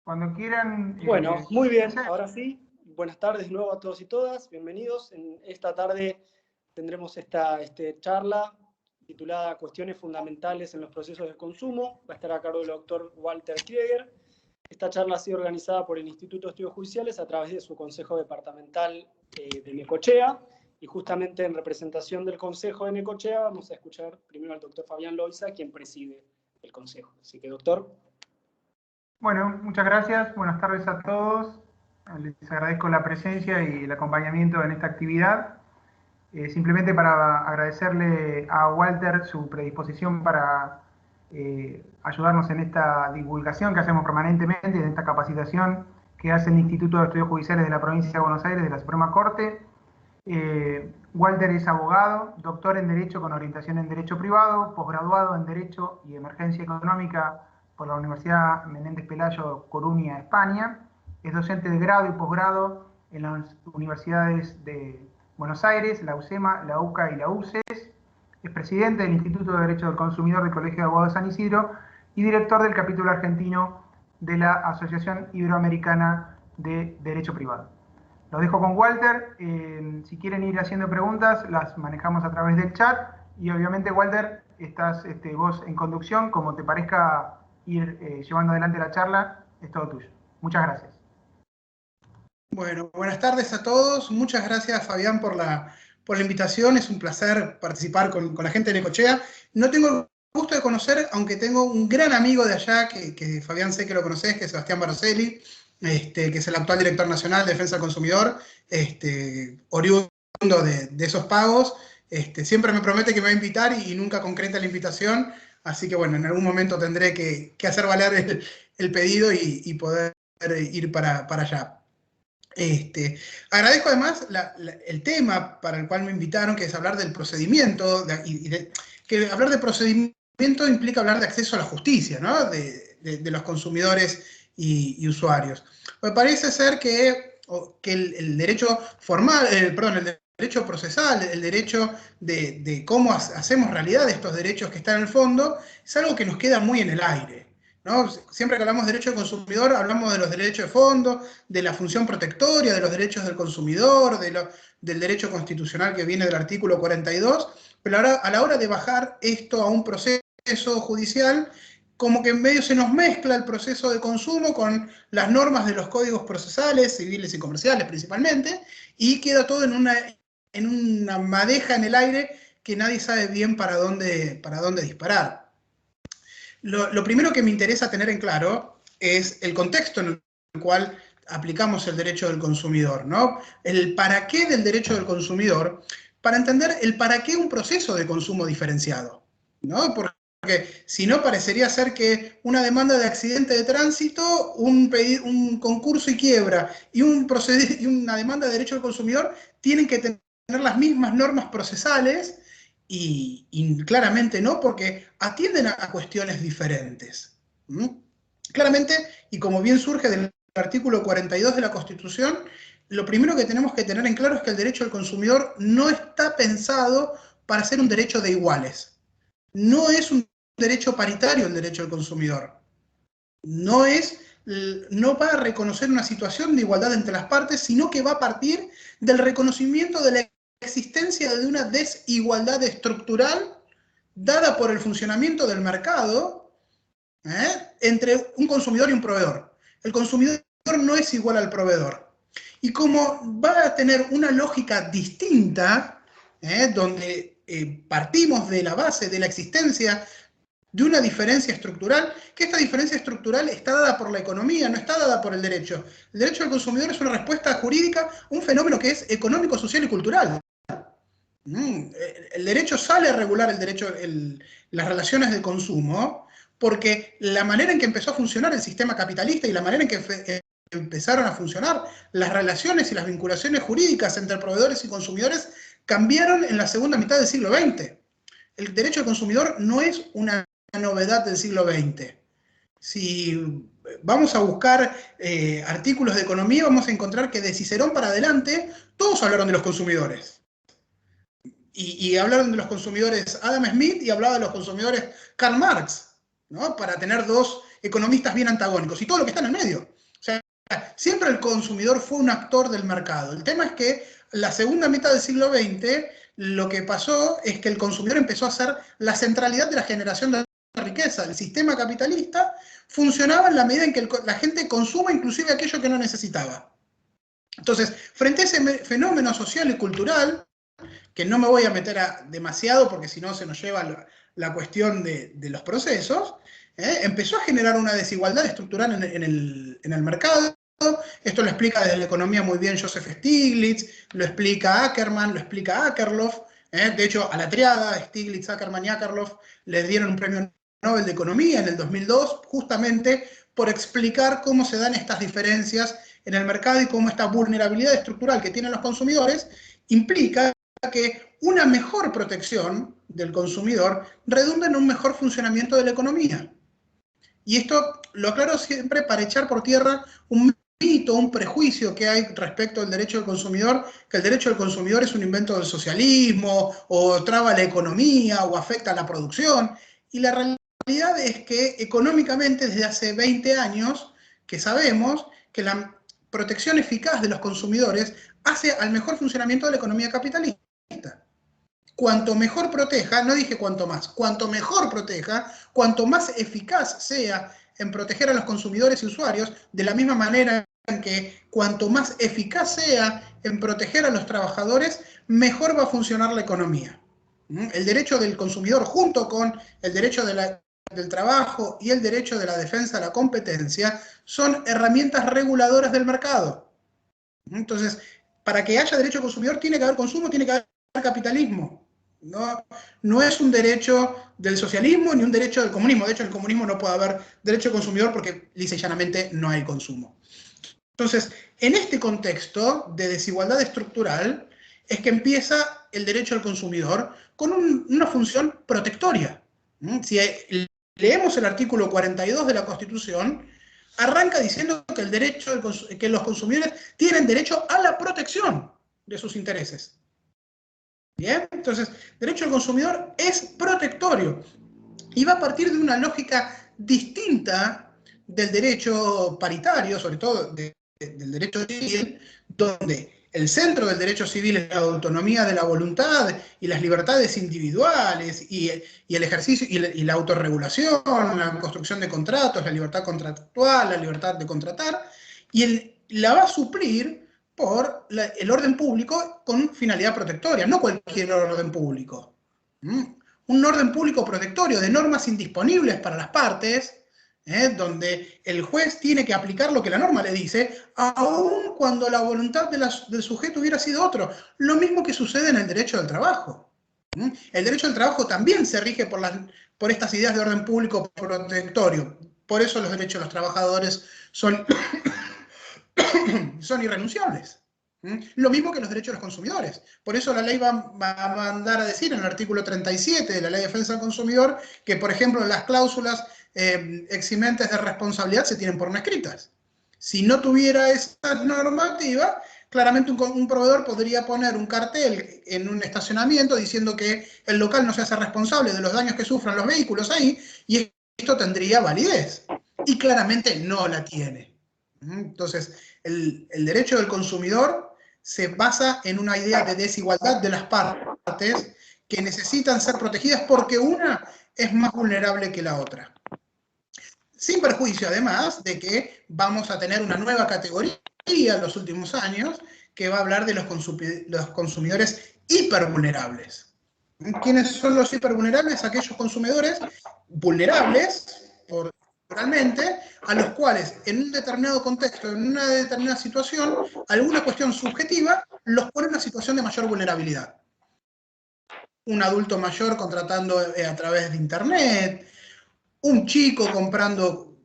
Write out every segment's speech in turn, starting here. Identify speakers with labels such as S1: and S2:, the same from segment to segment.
S1: Cuando quieran...
S2: Bueno, muy bien, ahora sí. Buenas tardes de nuevo a todos y todas, bienvenidos. En esta tarde tendremos esta charla titulada Cuestiones fundamentales en los procesos de consumo. Va a estar a cargo del doctor Walter Krieger. Esta charla ha sido organizada por el Instituto de Estudios Judiciales a través de su Consejo Departamental de Necochea. Y justamente en representación del Consejo de Necochea vamos a escuchar primero al doctor Fabián Loiza, quien preside el Consejo. Así que, doctor.
S1: Bueno, muchas gracias. Buenas tardes a todos. Les agradezco la presencia y el acompañamiento en esta actividad. Simplemente para agradecerle a Walter su predisposición para ayudarnos en esta divulgación que hacemos permanentemente, en esta capacitación que hace el Instituto de Estudios Judiciales de la Provincia de Buenos Aires, de la Suprema Corte. Walter es abogado, doctor en Derecho con orientación en Derecho Privado, posgraduado en Derecho y Emergencia Económica por la Universidad Menéndez Pelayo, Coruña, España. Es docente de grado y posgrado en las universidades de Buenos Aires, la UCEMA, la UCA y la UCES. Es presidente del Instituto de Derecho del Consumidor del Colegio de Abogados de San Isidro y director del capítulo argentino de la Asociación Iberoamericana de Derecho Privado. Lo dejo con Walter. Si quieren ir haciendo preguntas, las manejamos a través del chat. Y obviamente, Walter, estás vos en conducción. Como te parezca ir llevando adelante la charla, es todo tuyo. Muchas gracias.
S3: Bueno, buenas tardes a todos. Muchas gracias, Fabián, por la invitación. Es un placer participar con la gente de Necochea. No tengo el gusto de conocer, aunque tengo un gran amigo de allá, que Fabián sé que lo conocés, que es Sebastián Baroselli, que es el actual director nacional de Defensa del Consumidor, oriundo de esos pagos. Siempre me promete que me va a invitar y nunca concreta la invitación. Así que bueno, en algún momento tendré que hacer valer el pedido y poder ir para allá. Agradezco además el tema para el cual me invitaron, que es hablar del procedimiento, que hablar de procedimiento implica hablar de acceso a la justicia, ¿no? de los consumidores y usuarios. Me parece ser que el derecho formal, el derecho procesal, el derecho de cómo hacemos realidad estos derechos que están en el fondo, es algo que nos queda muy en el aire, ¿no? Siempre que hablamos de derecho del consumidor, hablamos de los derechos de fondo, de la función protectoria, de los derechos del consumidor, del derecho constitucional que viene del artículo 42, pero ahora, a la hora de bajar esto a un proceso judicial, como que en medio se nos mezcla el proceso de consumo con las normas de los códigos procesales, civiles y comerciales principalmente, y queda todo en una madeja en el aire que nadie sabe bien para dónde disparar. Lo primero que me interesa tener en claro es el contexto en el cual aplicamos el derecho del consumidor, ¿no? El para qué del derecho del consumidor, para entender el para qué un proceso de consumo diferenciado, ¿no? Porque si no, parecería ser que una demanda de accidente de tránsito, un concurso y quiebra y una demanda de derecho del consumidor tienen que tener las mismas normas procesales. Y claramente no, porque atienden a cuestiones diferentes. Claramente, y como bien surge del artículo 42 de la Constitución, lo primero que tenemos que tener en claro es que el derecho del consumidor no está pensado para ser un derecho de iguales. No es un derecho paritario el derecho del consumidor. No va a reconocer una situación de igualdad entre las partes, sino que va a partir del reconocimiento de la existencia de una desigualdad estructural dada por el funcionamiento del mercado entre un consumidor y un proveedor. El consumidor no es igual al proveedor. Y como va a tener una lógica distinta, donde partimos de la base de la existencia de una diferencia estructural, que esta diferencia estructural está dada por la economía, no está dada por el derecho. El derecho del consumidor es una respuesta jurídica a un fenómeno que es económico, social y cultural. El derecho sale a regular las relaciones de consumo porque la manera en que empezó a funcionar el sistema capitalista y la manera en que empezaron a funcionar las relaciones y las vinculaciones jurídicas entre proveedores y consumidores cambiaron en la segunda mitad del siglo XX. El derecho del consumidor no es una novedad del siglo XX. Si vamos a buscar artículos de economía, vamos a encontrar que de Cicerón para adelante todos hablaron de los consumidores. Y hablaron de los consumidores Adam Smith y hablaba de los consumidores Karl Marx, ¿no? Para tener dos economistas bien antagónicos, y todo lo que está en el medio. O sea, siempre el consumidor fue un actor del mercado. El tema es que la segunda mitad del siglo XX lo que pasó es que el consumidor empezó a ser la centralidad de la generación de riqueza. El sistema capitalista funcionaba en la medida en que la gente consuma inclusive aquello que no necesitaba. Entonces, frente a ese fenómeno social y cultural, que no me voy a meter demasiado porque si no se nos lleva la cuestión de los procesos, empezó a generar una desigualdad estructural en el mercado. Esto lo explica desde la economía muy bien Joseph Stiglitz, lo explica Ackerman, lo explica Akerlof. De hecho, a la triada, Stiglitz, Ackerman y Akerlof, les dieron un premio Nobel de Economía en el 2002, justamente por explicar cómo se dan estas diferencias en el mercado y cómo esta vulnerabilidad estructural que tienen los consumidores implica que una mejor protección del consumidor redunda en un mejor funcionamiento de la economía. Y esto lo aclaro siempre para echar por tierra un mito, un prejuicio que hay respecto al derecho del consumidor, que el derecho del consumidor es un invento del socialismo, o traba la economía, o afecta a la producción. Y la realidad es que económicamente desde hace 20 años que sabemos que la protección eficaz de los consumidores hace al mejor funcionamiento de la economía capitalista. Cuanto mejor proteja, no dije cuanto más, cuanto mejor proteja, cuanto más eficaz sea en proteger a los consumidores y usuarios, de la misma manera en que cuanto más eficaz sea en proteger a los trabajadores, mejor va a funcionar la economía. El derecho del consumidor junto con el derecho del trabajo y el derecho de la defensa de la competencia son herramientas reguladoras del mercado. Entonces, para que haya derecho al consumidor tiene que haber consumo, tiene que haber capitalismo. No es un derecho del socialismo ni un derecho del comunismo. De hecho, en el comunismo no puede haber derecho al consumidor porque lisa y llanamente no hay consumo. Entonces, en este contexto de desigualdad estructural es que empieza el derecho al consumidor con una función protectoria. Si leemos el artículo 42 de la Constitución, arranca diciendo que, que los consumidores tienen derecho a la protección de sus intereses. Bien, entonces, derecho al consumidor es protectorio y va a partir de una lógica distinta del derecho paritario, sobre todo del derecho civil, donde el centro del derecho civil es la autonomía de la voluntad y las libertades individuales y el ejercicio y la autorregulación, la construcción de contratos, la libertad contractual, la libertad de contratar, y la va a suplir por el orden público con finalidad protectoria, no cualquier orden público. Un orden público protectorio de normas indisponibles para las partes, donde el juez tiene que aplicar lo que la norma le dice, aun cuando la voluntad del sujeto hubiera sido otro. Lo mismo que sucede en el derecho del trabajo. El derecho del trabajo también se rige por estas ideas de orden público protectorio. Por eso los derechos de los trabajadores son irrenunciables. Lo mismo que los derechos de los consumidores. Por eso la ley va a mandar a decir en el artículo 37 de la Ley de Defensa del Consumidor que, por ejemplo, las cláusulas eximentes de responsabilidad se tienen por no escritas. Si no tuviera esa normativa, claramente un proveedor podría poner un cartel en un estacionamiento diciendo que el local no se hace responsable de los daños que sufran los vehículos ahí, y esto tendría validez. Y claramente no la tiene. Entonces, el derecho del consumidor se basa en una idea de desigualdad de las partes que necesitan ser protegidas porque una es más vulnerable que la otra. Sin perjuicio, además, de que vamos a tener una nueva categoría en los últimos años que va a hablar de los consumidores hipervulnerables. ¿Quiénes son los hipervulnerables? Aquellos consumidores vulnerables, naturalmente, a los cuales en un determinado contexto, en una determinada situación, alguna cuestión subjetiva los pone en una situación de mayor vulnerabilidad. Un adulto mayor contratando a través de internet, un chico contratando,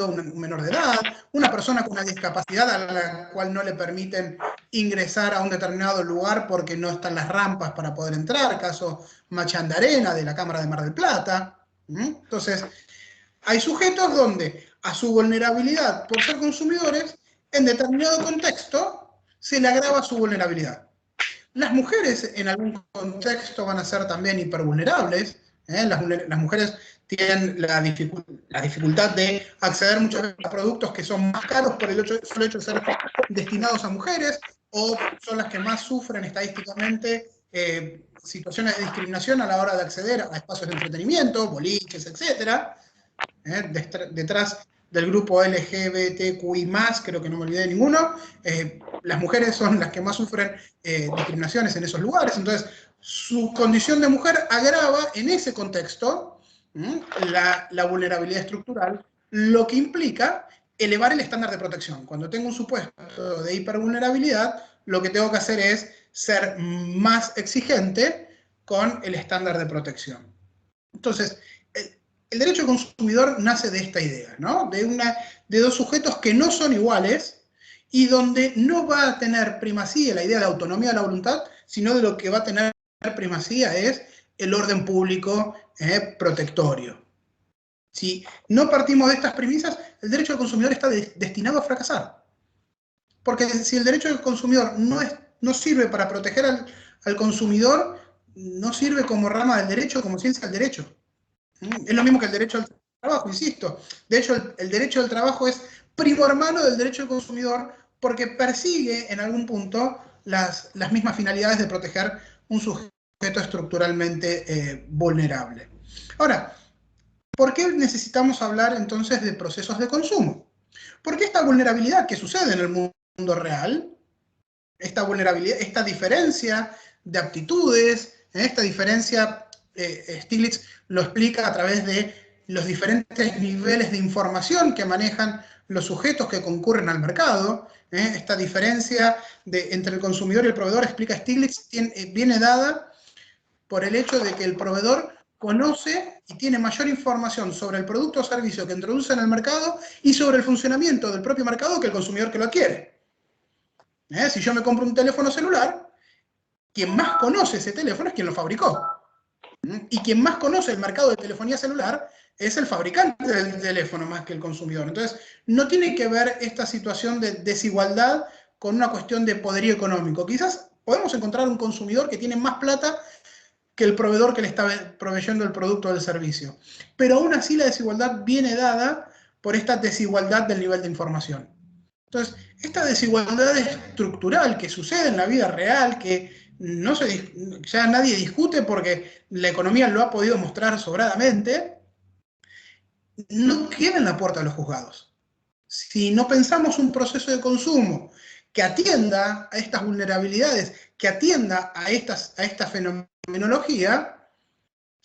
S3: un menor de edad, una persona con una discapacidad a la cual no le permiten ingresar a un determinado lugar porque no están las rampas para poder entrar, caso Machandarena de la Cámara de Mar del Plata. Entonces, hay sujetos donde a su vulnerabilidad por ser consumidores, en determinado contexto, se le agrava su vulnerabilidad. Las mujeres en algún contexto van a ser también hipervulnerables, Las mujeres tienen la dificultad de acceder muchas veces a productos que son más caros por el solo hecho de ser destinados a mujeres, o son las que más sufren estadísticamente situaciones de discriminación a la hora de acceder a espacios de entretenimiento, boliches, etc. Detrás del grupo LGBTQI+, creo que no me olvidé de ninguno, las mujeres son las que más sufren discriminaciones en esos lugares. Entonces, su condición de mujer agrava en ese contexto la vulnerabilidad estructural, lo que implica elevar el estándar de protección. Cuando tengo un supuesto de hipervulnerabilidad, lo que tengo que hacer es ser más exigente con el estándar de protección. Entonces, el derecho al consumidor nace de esta idea, ¿no? De dos sujetos que no son iguales y donde no va a tener primacía la idea de autonomía de la voluntad, sino de lo que va a tener primacía es el orden público protectorio. Si no partimos de estas premisas, el derecho al consumidor está destinado a fracasar. Porque si el derecho del consumidor no sirve para proteger al consumidor, no sirve como rama del derecho, como ciencia del derecho. Es lo mismo que el derecho al trabajo, insisto. De hecho, el derecho al trabajo es primo hermano del derecho del consumidor porque persigue en algún punto las mismas finalidades de proteger un sujeto estructuralmente vulnerable. Ahora, ¿por qué necesitamos hablar entonces de procesos de consumo? Porque esta vulnerabilidad que sucede en el mundo real, esta vulnerabilidad, esta diferencia de aptitudes, esta diferencia, Stiglitz lo explica a través de los diferentes niveles de información que manejan los sujetos que concurren al mercado. Esta diferencia entre el consumidor y el proveedor, explica Stiglitz, viene dada por el hecho de que el proveedor conoce y tiene mayor información sobre el producto o servicio que introduce en el mercado y sobre el funcionamiento del propio mercado que el consumidor que lo adquiere. Si yo me compro un teléfono celular, quien más conoce ese teléfono es quien lo fabricó. Y quien más conoce el mercado de telefonía celular es el fabricante del teléfono más que el consumidor. Entonces, no tiene que ver esta situación de desigualdad con una cuestión de poderío económico. Quizás podemos encontrar un consumidor que tiene más plata que el proveedor que le está proveyendo el producto o el servicio. Pero aún así la desigualdad viene dada por esta desigualdad del nivel de información. Entonces, esta desigualdad estructural que sucede en la vida real, que ya nadie discute porque la economía lo ha podido mostrar sobradamente, no queda en la puerta de los juzgados. Si no pensamos un proceso de consumo que atienda a estas vulnerabilidades, que atienda a esta fenomenología,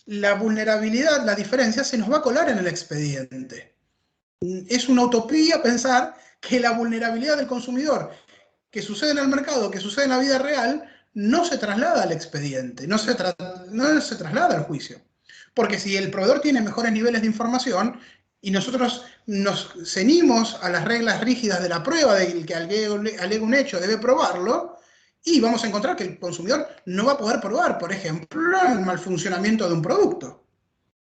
S3: la vulnerabilidad, la diferencia, se nos va a colar en el expediente. Es una utopía pensar que la vulnerabilidad del consumidor que sucede en el mercado, que sucede en la vida real, no se traslada al expediente, no se traslada al juicio. Porque si el proveedor tiene mejores niveles de información y nosotros nos ceñimos a las reglas rígidas de la prueba, del que alega un hecho debe probarlo, y vamos a encontrar que el consumidor no va a poder probar, por ejemplo, el mal funcionamiento de un producto,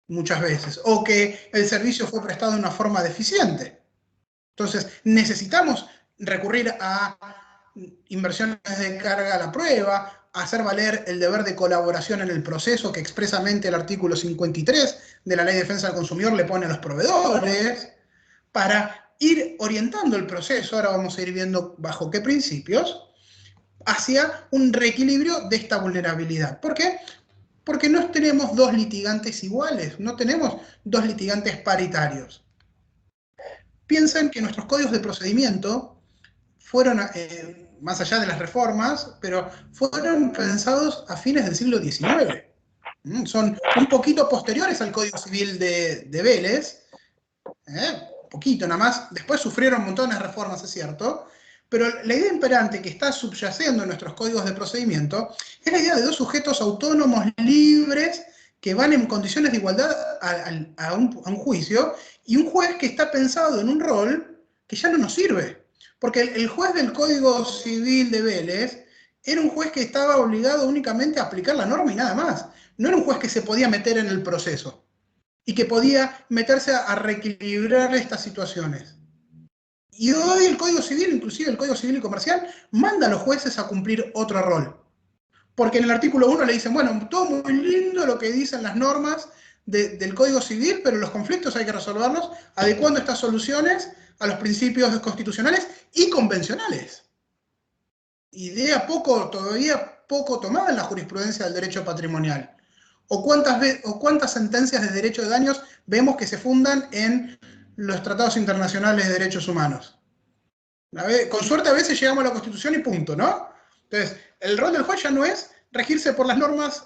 S3: muchas veces, o que el servicio fue prestado de una forma deficiente. Entonces, necesitamos recurrir a inversiones de carga a la prueba, hacer valer el deber de colaboración en el proceso que expresamente el artículo 53 de la Ley de Defensa del Consumidor le pone a los proveedores, para ir orientando el proceso, ahora vamos a ir viendo bajo qué principios, hacia un reequilibrio de esta vulnerabilidad. ¿Por qué? Porque no tenemos dos litigantes iguales, no tenemos dos litigantes paritarios. Piensen que nuestros códigos de procedimiento fueron, más allá de las reformas, pero fueron pensados a fines del siglo XIX. Son un poquito posteriores al Código Civil de Vélez, poquito nada más. Después sufrieron montones de reformas, es cierto, pero la idea imperante que está subyaciendo en nuestros códigos de procedimiento es la idea de dos sujetos autónomos, libres, que van en condiciones de igualdad a un juicio, y un juez que está pensado en un rol que ya no nos sirve. Porque el juez del Código Civil de Vélez era un juez que estaba obligado únicamente a aplicar la norma y nada más. No era un juez que se podía meter en el proceso y que podía meterse a reequilibrar estas situaciones. Y hoy el Código Civil, inclusive el Código Civil y Comercial, manda a los jueces a cumplir otro rol. Porque en el artículo 1 le dicen, bueno, todo muy lindo lo que dicen las normas del Código Civil, pero los conflictos hay que resolverlos adecuando estas soluciones a los principios constitucionales y convencionales. Idea todavía poco tomada en la jurisprudencia del derecho patrimonial. O cuántas sentencias de derecho de daños vemos que se fundan en los tratados internacionales de derechos humanos. Con suerte a veces llegamos a la Constitución y punto, ¿no? Entonces, el rol del juez ya no es regirse por las normas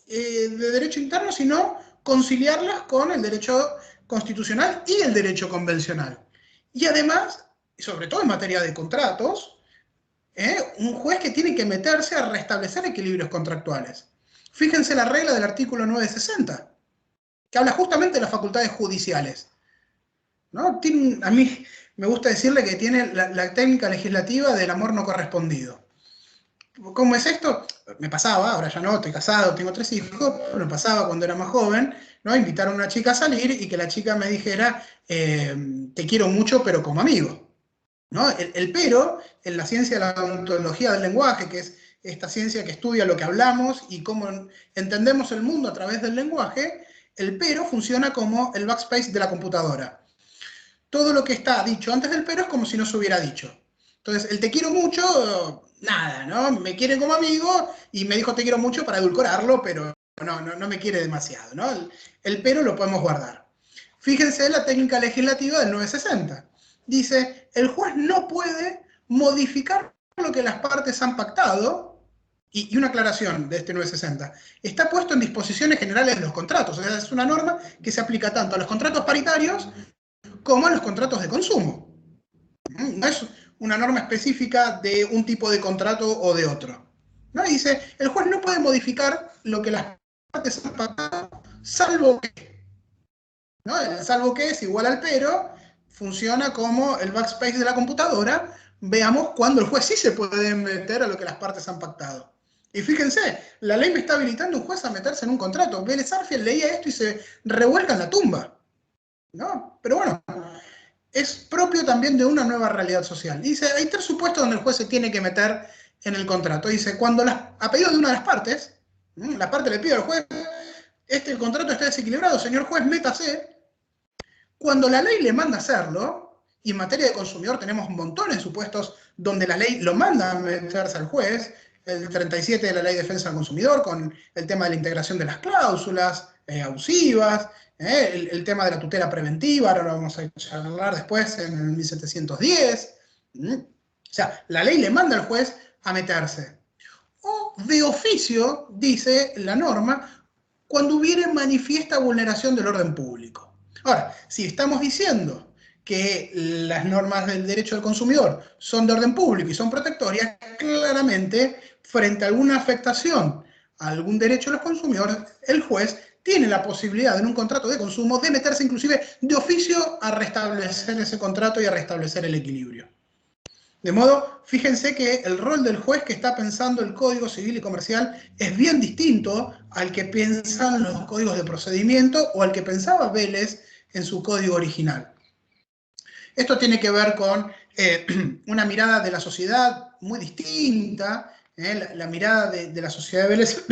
S3: de derecho interno, sino conciliarlas con el derecho constitucional y el derecho convencional. Y además, sobre todo en materia de contratos, un juez que tiene que meterse a restablecer equilibrios contractuales. Fíjense la regla del artículo 960, que habla justamente de las facultades judiciales, ¿no? A mí me gusta decirle que tiene la técnica legislativa del amor no correspondido. ¿Cómo es esto? Me pasaba, ahora ya no, estoy casado, tengo 3 hijos, me pasaba cuando era más joven, ¿no? Invitar a una chica a salir y que la chica me dijera, te quiero mucho, pero como amigo, ¿no? El pero, en la ciencia de la ontología del lenguaje, que es esta ciencia que estudia lo que hablamos y cómo entendemos el mundo a través del lenguaje, el pero funciona como el backspace de la computadora. Todo lo que está dicho antes del pero es como si no se hubiera dicho. Entonces, el te quiero mucho, nada, ¿no? Me quiere como amigo y me dijo te quiero mucho para edulcorarlo, pero no me quiere demasiado, ¿no? El pero lo podemos guardar. Fíjense la técnica legislativa del 960. Dice, el juez no puede modificar lo que las partes han pactado, y una aclaración de este 960, está puesto en disposiciones generales de los contratos, o sea, es una norma que se aplica tanto a los contratos paritarios como a los contratos de consumo. No es una norma específica de un tipo de contrato o de otro. ¿No? Y dice, el juez no puede modificar lo que las partes han pactado, salvo que, ¿no? El salvo que es igual al pero, funciona como el backspace de la computadora. Veamos cuándo el juez sí se puede meter a lo que las partes han pactado. Y fíjense, la ley me está habilitando a un juez a meterse en un contrato. Vélez Arfiel leía esto y se revuelca en la tumba, ¿no? Pero bueno, es propio también de una nueva realidad social. Dice, hay 3 supuestos donde el juez se tiene que meter en el contrato. Dice, cuando a pedido de una de las partes, la parte le pide al juez, el contrato está desequilibrado, señor juez, métase. Cuando la ley le manda hacerlo, y en materia de consumidor tenemos montones de supuestos donde la ley lo manda a meterse al juez, el 37 de la Ley de Defensa del Consumidor, con el tema de la integración de las cláusulas abusivas, el tema de la tutela preventiva, ahora lo vamos a charlar después en el 1710. O sea, la ley le manda al juez a meterse. O de oficio, dice la norma, cuando hubiere manifiesta vulneración del orden público. Ahora, si estamos diciendo que las normas del derecho del consumidor son de orden público y son protectorias, claramente, frente a alguna afectación a algún derecho de los consumidores, el juez tiene la posibilidad en un contrato de consumo de meterse inclusive de oficio a restablecer ese contrato y a restablecer el equilibrio. De modo, fíjense que el rol del juez que está pensando el Código Civil y Comercial es bien distinto al que piensan los códigos de procedimiento o al que pensaba Vélez en su código original. Esto tiene que ver con una mirada de la sociedad muy distinta. La mirada de la sociedad de Vélez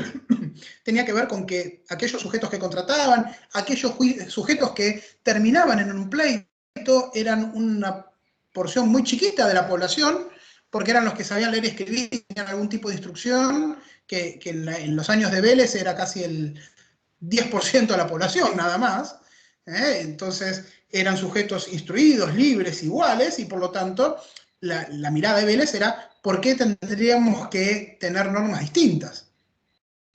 S3: tenía que ver con que aquellos sujetos que contrataban, aquellos sujetos que terminaban en un pleito, eran una porción muy chiquita de la población, porque eran los que sabían leer y escribir, tenían algún tipo de instrucción, que en los años de Vélez era casi el 10% de la población, nada más. Entonces eran sujetos instruidos, libres, iguales, y por lo tanto la mirada de Vélez era ¿por qué tendríamos que tener normas distintas?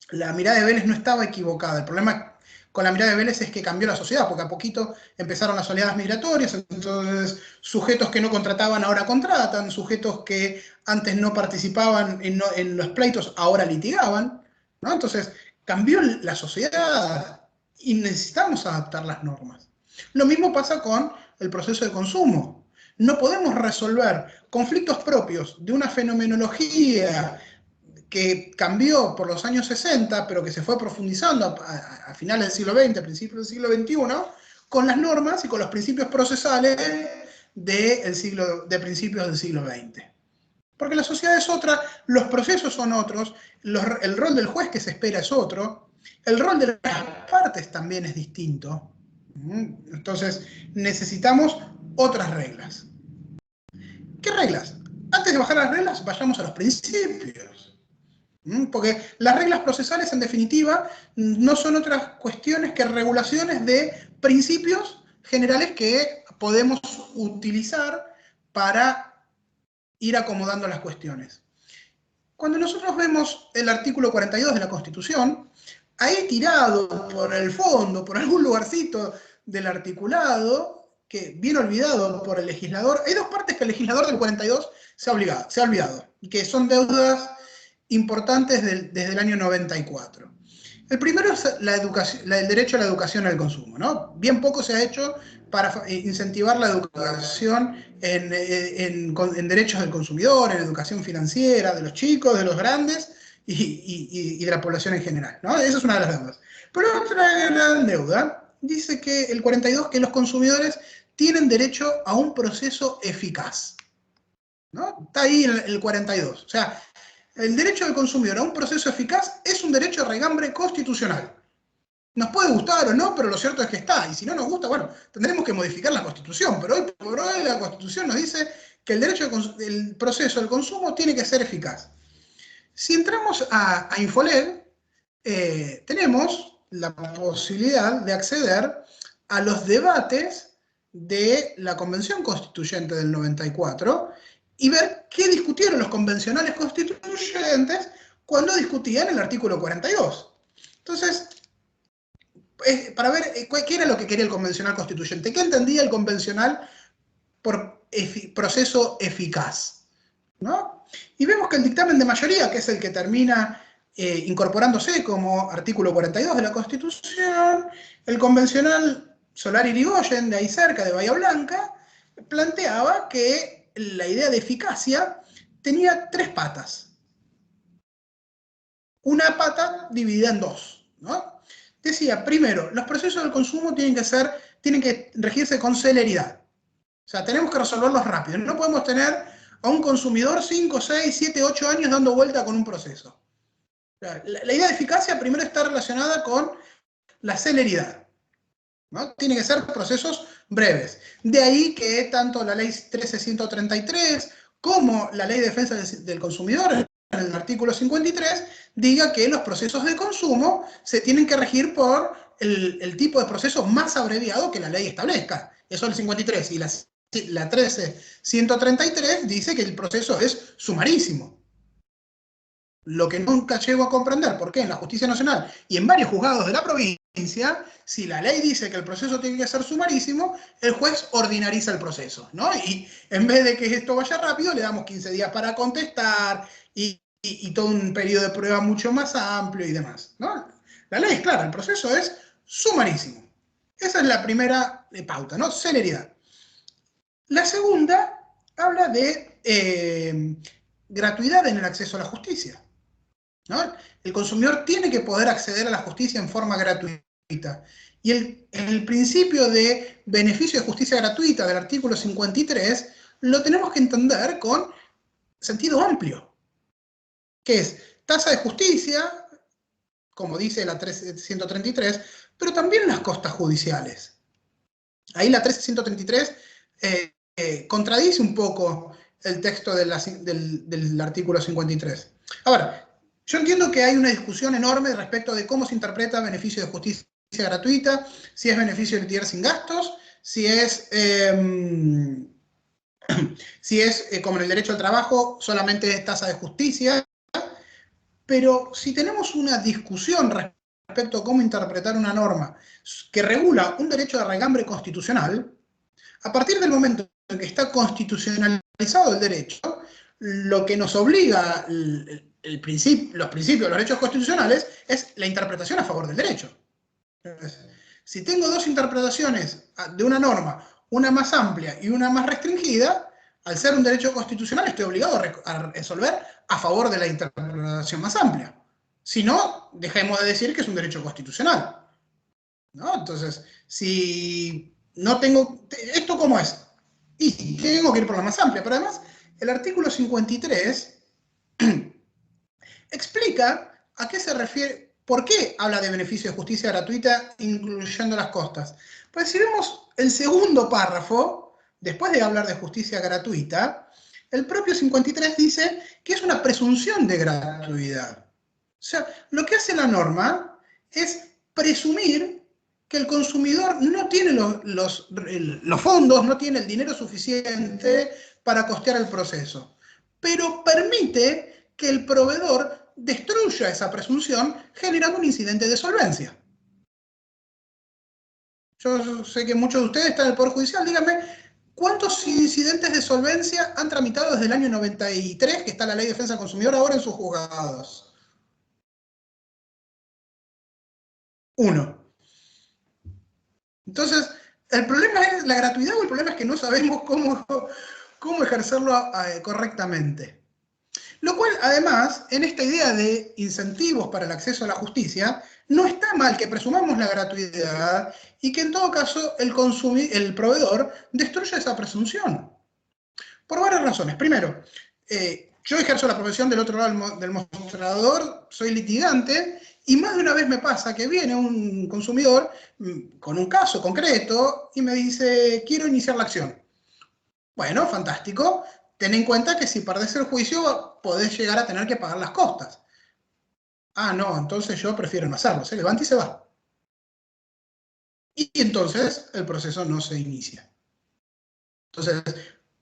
S3: La mirada de Vélez no estaba equivocada. El problema con la mirada de Vélez es que cambió la sociedad, porque a poquito empezaron las oleadas migratorias, entonces sujetos que no contrataban ahora contratan, sujetos que antes no participaban en los pleitos ahora litigaban, ¿no? Entonces cambió la sociedad y necesitamos adaptar las normas. Lo mismo pasa con el proceso de consumo. No podemos resolver conflictos propios de una fenomenología que cambió por los años 60, pero que se fue profundizando a finales del siglo XX, a principios del siglo XXI, con las normas y con los principios procesales de principios del siglo XX. Porque la sociedad es otra, los procesos son otros, el rol del juez que se espera es otro, el rol de las partes también es distinto. Entonces, necesitamos otras reglas. ¿Qué reglas? Antes de bajar a las reglas, vayamos a los principios. Porque las reglas procesales, en definitiva, no son otras cuestiones que regulaciones de principios generales que podemos utilizar para ir acomodando las cuestiones. Cuando nosotros vemos el artículo 42 de la Constitución, ahí tirado por el fondo, por algún lugarcito del articulado, que bien olvidado por el legislador, hay dos partes que el legislador del 42 se ha olvidado, y que son deudas importantes desde el año 94. El primero es el derecho a la educación al consumo, ¿no? Bien poco se ha hecho para incentivar la educación en derechos del consumidor, en educación financiera, de los chicos, de los grandes y de la población en general, ¿no? Esa es una de las deudas. Pero otra gran deuda dice que el 42, que los consumidores tienen derecho a un proceso eficaz, ¿no? Está ahí el 42. O sea, el derecho del consumidor a un proceso eficaz es un derecho de regambre constitucional. Nos puede gustar o no, pero lo cierto es que está. Y si no nos gusta, bueno, tendremos que modificar la Constitución. Pero hoy por hoy la Constitución nos dice que el proceso del consumo tiene que ser eficaz. Si entramos a Infolev, tenemos la posibilidad de acceder a los debates de la Convención Constituyente del 94 y ver qué discutieron los convencionales constituyentes cuando discutían el artículo 42. Entonces, para ver qué era lo que quería el convencional constituyente, qué entendía el convencional por proceso eficaz, ¿no? Y vemos que el dictamen de mayoría, que es el que termina incorporándose como artículo 42 de la Constitución, el convencional Solari Irigoyen, de ahí cerca, de Bahía Blanca, planteaba que la idea de eficacia tenía tres patas. Una pata dividida en dos, ¿no? Decía, primero, los procesos del consumo tienen que regirse con celeridad. O sea, tenemos que resolverlos rápido. No podemos tener a un consumidor 5, 6, 7, 8 años dando vuelta con un proceso. La idea de eficacia primero está relacionada con la celeridad, ¿no? Tienen que ser procesos breves. De ahí que tanto la ley 13133 como la ley de defensa del consumidor, en el artículo 53, diga que los procesos de consumo se tienen que regir por el tipo de proceso más abreviado que la ley establezca. Eso es el 53. Y la 13133 dice que el proceso es sumarísimo. Lo que nunca llego a comprender, por qué en la Justicia Nacional y en varios juzgados de la provincia, si la ley dice que el proceso tiene que ser sumarísimo, el juez ordinariza el proceso, ¿no? Y en vez de que esto vaya rápido, le damos 15 días para contestar y todo un periodo de prueba mucho más amplio y demás, ¿no? La ley es clara, el proceso es sumarísimo. Esa es la primera pauta, ¿no? Celeridad. La segunda habla de gratuidad en el acceso a la justicia, ¿no? El consumidor tiene que poder acceder a la justicia en forma gratuita. Y el principio de beneficio de justicia gratuita del artículo 53 lo tenemos que entender con sentido amplio, que es tasa de justicia, como dice la 133, pero también las costas judiciales. Ahí la 13133 contradice un poco el texto del artículo 53. A ver, yo entiendo que hay una discusión enorme respecto de cómo se interpreta beneficio de justicia gratuita, si es beneficio de litigar sin gastos, si es como en el derecho al trabajo, solamente tasa de justicia. Pero si tenemos una discusión respecto a cómo interpretar una norma que regula un derecho de regambre constitucional, a partir del momento en que está constitucionalizado el derecho, lo que nos obliga los principios de los derechos constitucionales es la interpretación a favor del derecho. Entonces, si tengo dos interpretaciones de una norma, una más amplia y una más restringida, al ser un derecho constitucional estoy obligado a resolver a favor de la interpretación más amplia. Si no, dejemos de decir que es un derecho constitucional, ¿no? Entonces, si no tengo... ¿Esto cómo es? Y tengo que ir por la más amplia, pero además el artículo 53 explica a qué se refiere, por qué habla de beneficio de justicia gratuita, incluyendo las costas. Pues si vemos el segundo párrafo, después de hablar de justicia gratuita, el propio 53 dice que es una presunción de gratuidad. O sea, lo que hace la norma es presumir que el consumidor no tiene los fondos, no tiene el dinero suficiente para costear el proceso, pero permite que el proveedor destruya esa presunción generando un incidente de solvencia. Yo sé que muchos de ustedes están en el Poder Judicial, díganme, ¿cuántos incidentes de solvencia han tramitado desde el año 93, que está la Ley de Defensa del Consumidor ahora en sus juzgados? 1. Entonces, ¿el problema es la gratuidad o el problema es que no sabemos cómo ejercerlo correctamente? Lo cual, además, en esta idea de incentivos para el acceso a la justicia, no está mal que presumamos la gratuidad y que en todo caso el proveedor destruya esa presunción. Por varias razones. Primero, yo ejerzo la profesión del otro lado del mostrador, soy litigante, y más de una vez me pasa que viene un consumidor con un caso concreto y me dice, quiero iniciar la acción. Bueno, fantástico. Ten en cuenta que si perdés el juicio, podés llegar a tener que pagar las costas. Ah, no, entonces yo prefiero no hacerlo. Se levanta y se va. Y entonces el proceso no se inicia. Entonces,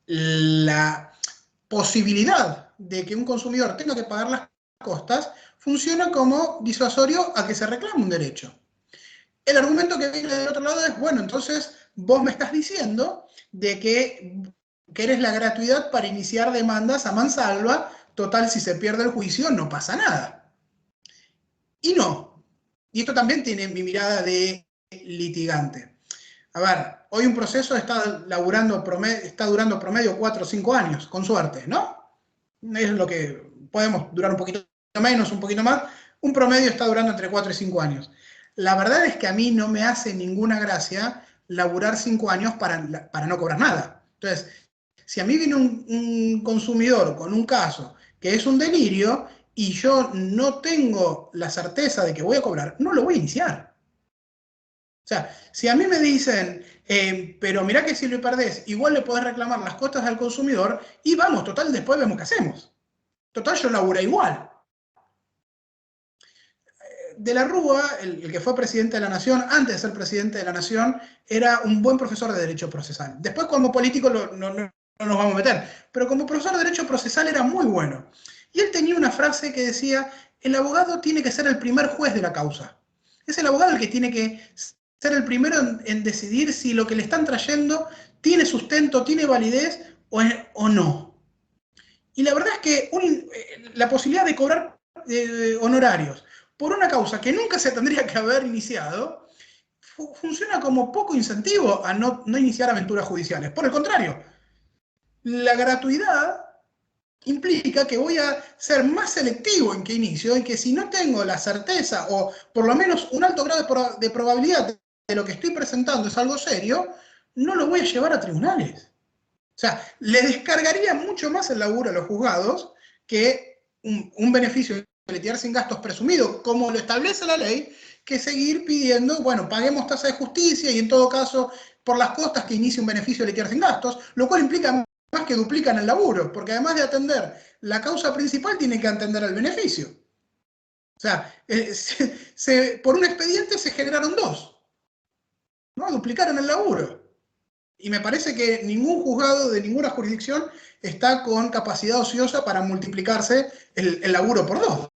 S3: la posibilidad de que un consumidor tenga que pagar las costas funciona como disuasorio a que se reclame un derecho. El argumento que viene del otro lado es, bueno, entonces vos me estás diciendo de que querés la gratuidad para iniciar demandas a mansalva, total, si se pierde el juicio no pasa nada. Y no. Y esto también tiene mi mirada de litigante. A ver, hoy un proceso está durando promedio 4 o 5 años, con suerte, ¿no? Es lo que podemos durar un poquito menos, un poquito más. Un promedio está durando entre 4 y 5 años. La verdad es que a mí no me hace ninguna gracia laburar 5 años para no cobrar nada. Entonces, si a mí viene un consumidor con un caso que es un delirio y yo no tengo la certeza de que voy a cobrar, no lo voy a iniciar. O sea, si a mí me dicen, pero mirá que si lo perdés, igual le podés reclamar las costas al consumidor y vamos, total, después vemos qué hacemos. Total, yo laburé igual. De la Rúa, el que fue presidente de la Nación, antes de ser presidente de la Nación, era un buen profesor de Derecho Procesal. Después, como político, no nos vamos a meter, pero como profesor de Derecho Procesal era muy bueno. Y él tenía una frase que decía, el abogado tiene que ser el primer juez de la causa. Es el abogado el que tiene que ser el primero en decidir si lo que le están trayendo tiene sustento, tiene validez o no. Y la verdad es que la posibilidad de cobrar honorarios por una causa que nunca se tendría que haber iniciado, funciona como poco incentivo a no iniciar aventuras judiciales. Por el contrario, la gratuidad implica que voy a ser más selectivo en qué inicio, en que si no tengo la certeza o por lo menos un alto grado de probabilidad de lo que estoy presentando es algo serio, no lo voy a llevar a tribunales. O sea, le descargaría mucho más el laburo a los juzgados que un beneficio de litigar sin gastos presumido, como lo establece la ley, que seguir pidiendo, bueno, paguemos tasa de justicia y en todo caso, por las costas que inicie un beneficio de litigar sin gastos, lo cual implica más que duplican el laburo, porque además de atender la causa principal, tienen que atender al beneficio. O sea, por un expediente se generaron 2, ¿no? Duplicaron el laburo. Y me parece que ningún juzgado de ninguna jurisdicción está con capacidad ociosa para multiplicarse el laburo por 2.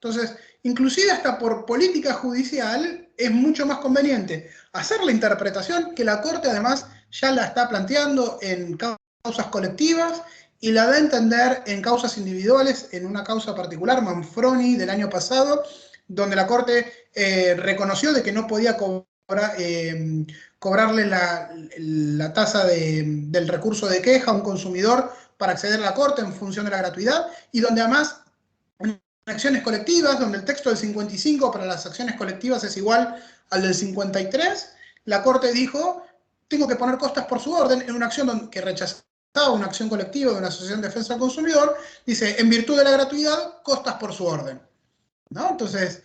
S3: Entonces, inclusive hasta por política judicial es mucho más conveniente hacer la interpretación que la Corte además ya la está planteando en causas colectivas y la da a entender en causas individuales, en una causa particular, Manfroni del año pasado, donde la Corte reconoció de que no podía cobrarle la tasa del recurso de queja a un consumidor para acceder a la Corte en función de la gratuidad, y donde además en acciones colectivas, donde el texto del 55 para las acciones colectivas es igual al del 53, la Corte dijo, tengo que poner costas por su orden en una acción que rechazaba una acción colectiva de una asociación de defensa del consumidor, dice, en virtud de la gratuidad, costas por su orden, ¿no? Entonces,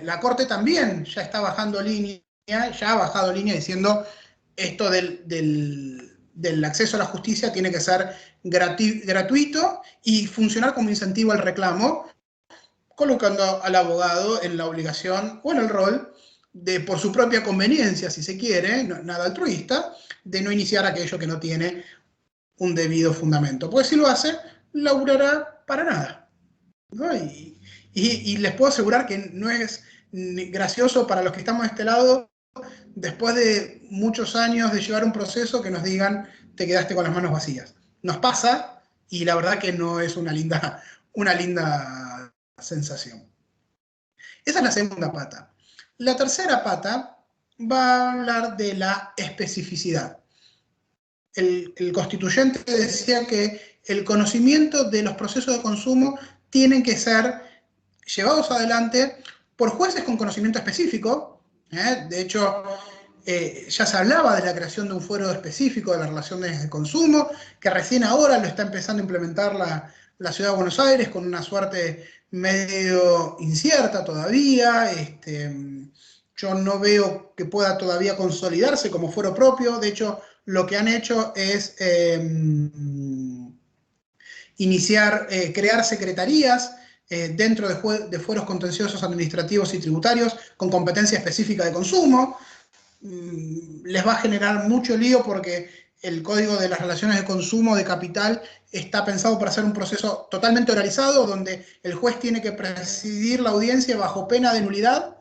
S3: la Corte también ya está bajando línea, ya ha bajado línea diciendo esto del acceso a la justicia tiene que ser gratuito y funcionar como incentivo al reclamo, colocando al abogado en la obligación o en el rol de, por su propia conveniencia, si se quiere, nada altruista, de no iniciar aquello que no tiene un debido fundamento. Porque si lo hace, laburará para nada, ¿no? Y les puedo asegurar que no es gracioso para los que estamos de este lado, después de muchos años de llevar un proceso, que nos digan, te quedaste con las manos vacías. Nos pasa, y la verdad que no es una linda sensación. Esa es la segunda pata. La tercera pata va a hablar de la especificidad. El constituyente decía que el conocimiento de los procesos de consumo tienen que ser llevados adelante por jueces con conocimiento específico. De hecho, ya se hablaba de la creación de un fuero específico de las relaciones de consumo, que recién ahora lo está empezando a implementar la Ciudad de Buenos Aires con una suerte medio incierta todavía. Yo no veo que pueda todavía consolidarse como fuero propio. De hecho, lo que han hecho es crear secretarías dentro de fueros contenciosos administrativos y tributarios con competencia específica de consumo. Les va a generar mucho lío porque el Código de las Relaciones de Consumo de Capital está pensado para ser un proceso totalmente oralizado, donde el juez tiene que presidir la audiencia bajo pena de nulidad,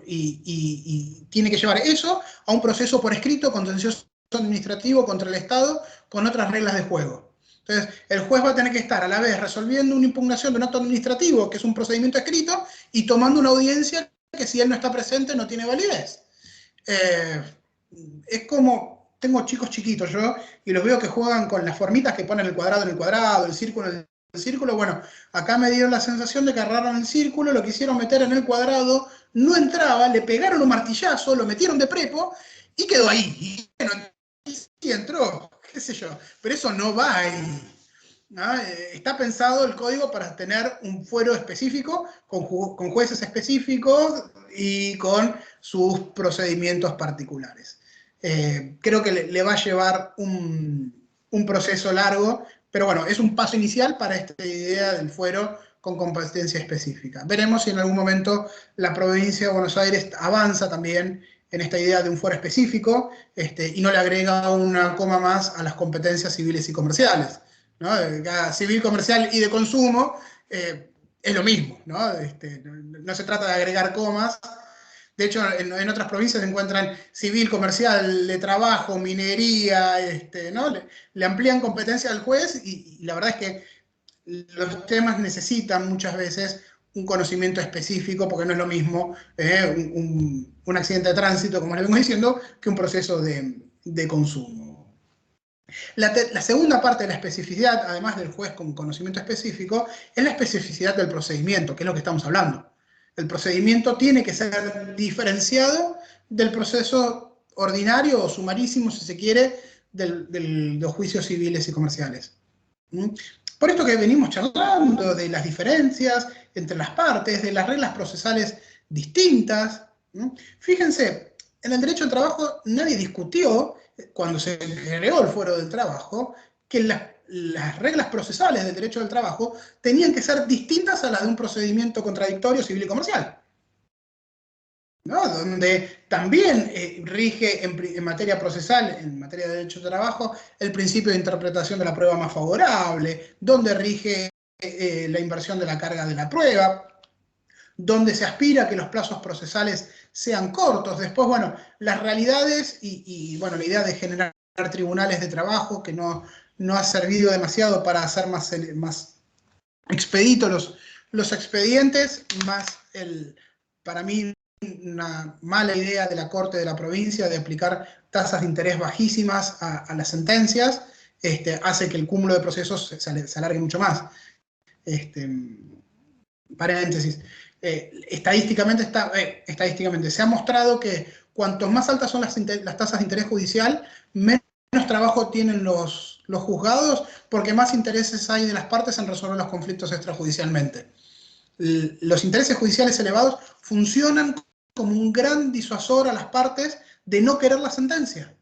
S3: y tiene que llevar eso a un proceso por escrito contencioso administrativo contra el Estado con otras reglas de juego. Entonces, el juez va a tener que estar a la vez resolviendo una impugnación de un acto administrativo, que es un procedimiento escrito, y tomando una audiencia que, si él no está presente, no tiene validez. Es como, tengo chicos chiquitos yo, y los veo que juegan con las formitas que ponen el cuadrado en el cuadrado, el círculo en el círculo. Bueno, acá me dieron la sensación de que agarraron el círculo, lo quisieron meter en el cuadrado, no entraba, le pegaron un martillazo, lo metieron de prepo, y quedó ahí. Y bueno, sí entró, qué sé yo, pero eso no va ahí. ¿No? Está pensado el código para tener un fuero específico, con jueces específicos y con sus procedimientos particulares. Creo que le va a llevar un proceso largo, pero bueno, es un paso inicial para esta idea del fuero con competencia específica. Veremos si en algún momento la provincia de Buenos Aires avanza también en esta idea de un fuero específico, y no le agrega una coma más a las competencias civiles y comerciales, ¿no? Civil, comercial y de consumo es lo mismo, ¿no? No se trata de agregar comas. De hecho, en otras provincias se encuentran civil, comercial, de trabajo, minería, ¿no? Le amplían competencia al juez, y la verdad es que los temas necesitan muchas veces un conocimiento específico, porque no es lo mismo un accidente de tránsito, como les vengo diciendo, que un proceso de consumo. La segunda parte de la especificidad, además del juez con conocimiento específico, es la especificidad del procedimiento, que es lo que estamos hablando. El procedimiento tiene que ser diferenciado del proceso ordinario o sumarísimo, si se quiere, de los juicios civiles y comerciales. Por esto que venimos charlando de las diferencias entre las partes, de las reglas procesales distintas. Fíjense, en el derecho del trabajo nadie discutió, cuando se creó el fuero del trabajo, que las reglas procesales del derecho del trabajo tenían que ser distintas a las de un procedimiento contradictorio civil y comercial, ¿no? Donde también rige en materia procesal, en materia de derecho del trabajo, el principio de interpretación de la prueba más favorable, donde rige la inversión de la carga de la prueba, donde se aspira a que los plazos procesales sean cortos. Después, bueno, las realidades y bueno, la idea de generar tribunales de trabajo, que no ha servido demasiado para hacer más expeditos los expedientes, más para mí, una mala idea de la Corte de la provincia de aplicar tasas de interés bajísimas a las sentencias, hace que el cúmulo de procesos se alargue mucho más. Paréntesis. Estadísticamente se ha mostrado que cuanto más altas son las tasas de interés judicial, menos trabajo tienen los juzgados, porque más intereses hay de las partes en resolver los conflictos extrajudicialmente. Los intereses judiciales elevados funcionan como un gran disuasor a las partes de no querer la sentencia.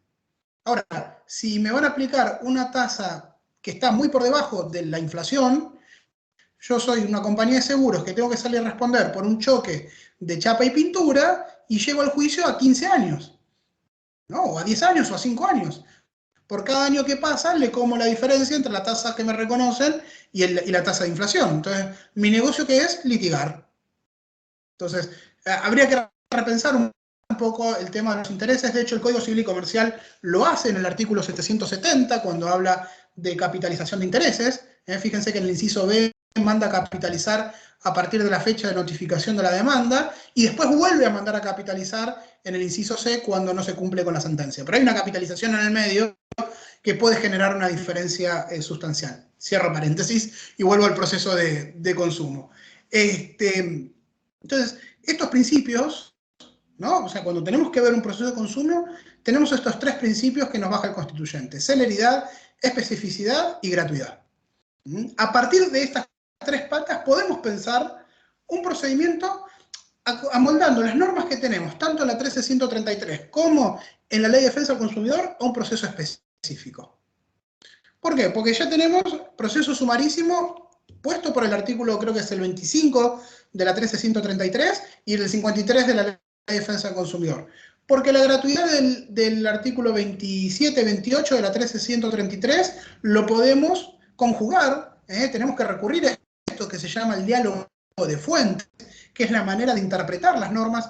S3: Ahora, si me van a aplicar una tasa que está muy por debajo de la inflación, yo soy una compañía de seguros que tengo que salir a responder por un choque de chapa y pintura y llego al juicio a 15 años, ¿no? O a 10 años o a 5 años. Por cada año que pasa, le como la diferencia entre la tasa que me reconocen y la tasa de inflación. Entonces, mi negocio, ¿qué es? Litigar. Entonces, habría que repensar un poco el tema de los intereses. De hecho, el Código Civil y Comercial lo hace en el artículo 770, cuando habla de capitalización de intereses. Fíjense que en el inciso B manda a capitalizar a partir de la fecha de notificación de la demanda, y después vuelve a mandar a capitalizar en el inciso C cuando no se cumple con la sentencia. Pero hay una capitalización en el medio que puede generar una diferencia sustancial. Cierro paréntesis y vuelvo al proceso de consumo. Entonces, estos principios, ¿no? O sea, cuando tenemos que ver un proceso de consumo, tenemos estos tres principios que nos baja el constituyente: celeridad, especificidad y gratuidad. A partir de estas tres patas podemos pensar un procedimiento amoldando las normas que tenemos, tanto en la 13.133 como en la Ley de Defensa del Consumidor, a un proceso específico. ¿Por qué? Porque ya tenemos proceso sumarísimo puesto por el artículo, creo que es el 25 de la 13.133 y el 53 de la Ley de Defensa del Consumidor. Porque la gratuidad del artículo 27-28 de la 13.133 lo podemos conjugar, tenemos que recurrir a esto que se llama el diálogo de fuentes, que es la manera de interpretar las normas.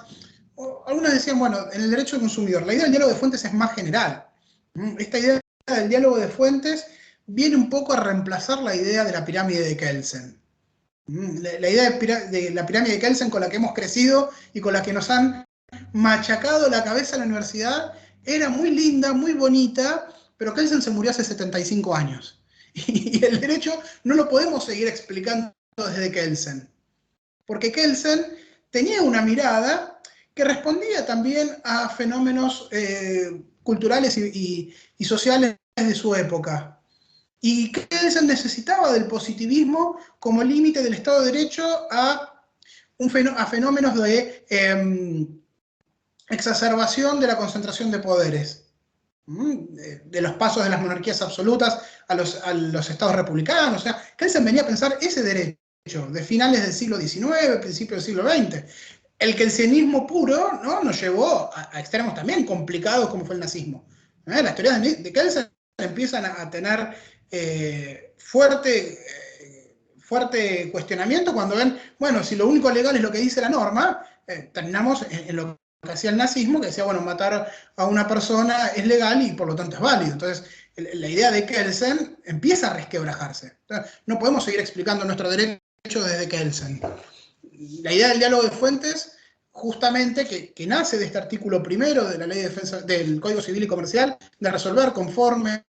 S3: Algunos decían, bueno, en el derecho del consumidor, la idea del diálogo de fuentes es más general. Esta idea del diálogo de fuentes viene un poco a reemplazar la idea de la pirámide de Kelsen. La idea de la pirámide de Kelsen con la que hemos crecido y con la que nos han machacado la cabeza en la universidad era muy linda, muy bonita, pero Kelsen se murió hace 75 años. Y el derecho no lo podemos seguir explicando desde Kelsen. Porque Kelsen tenía una mirada que respondía también a fenómenos culturales y sociales de su época. Y Kelsen necesitaba del positivismo como límite del Estado de Derecho a fenómenos de exacerbación de la concentración de poderes. De los pasos de las monarquías absolutas a los estados republicanos. O sea, Kelsen venía a pensar ese derecho de finales del siglo XIX, principios del siglo XX. El kelsenismo puro, ¿no?, nos llevó a extremos también complicados como fue el nazismo. Las teorías de Kelsen empiezan a tener fuerte cuestionamiento cuando ven, bueno, si lo único legal es lo que dice la norma, terminamos en lo que hacía el nazismo, que decía, bueno, matar a una persona es legal y por lo tanto es válido. Entonces, la idea de Kelsen empieza a resquebrajarse. Entonces, no podemos seguir explicando nuestro derecho desde Kelsen. La idea del diálogo de fuentes, justamente, que nace de este artículo primero de la Ley de Defensa del Código Civil y Comercial, de resolver conforme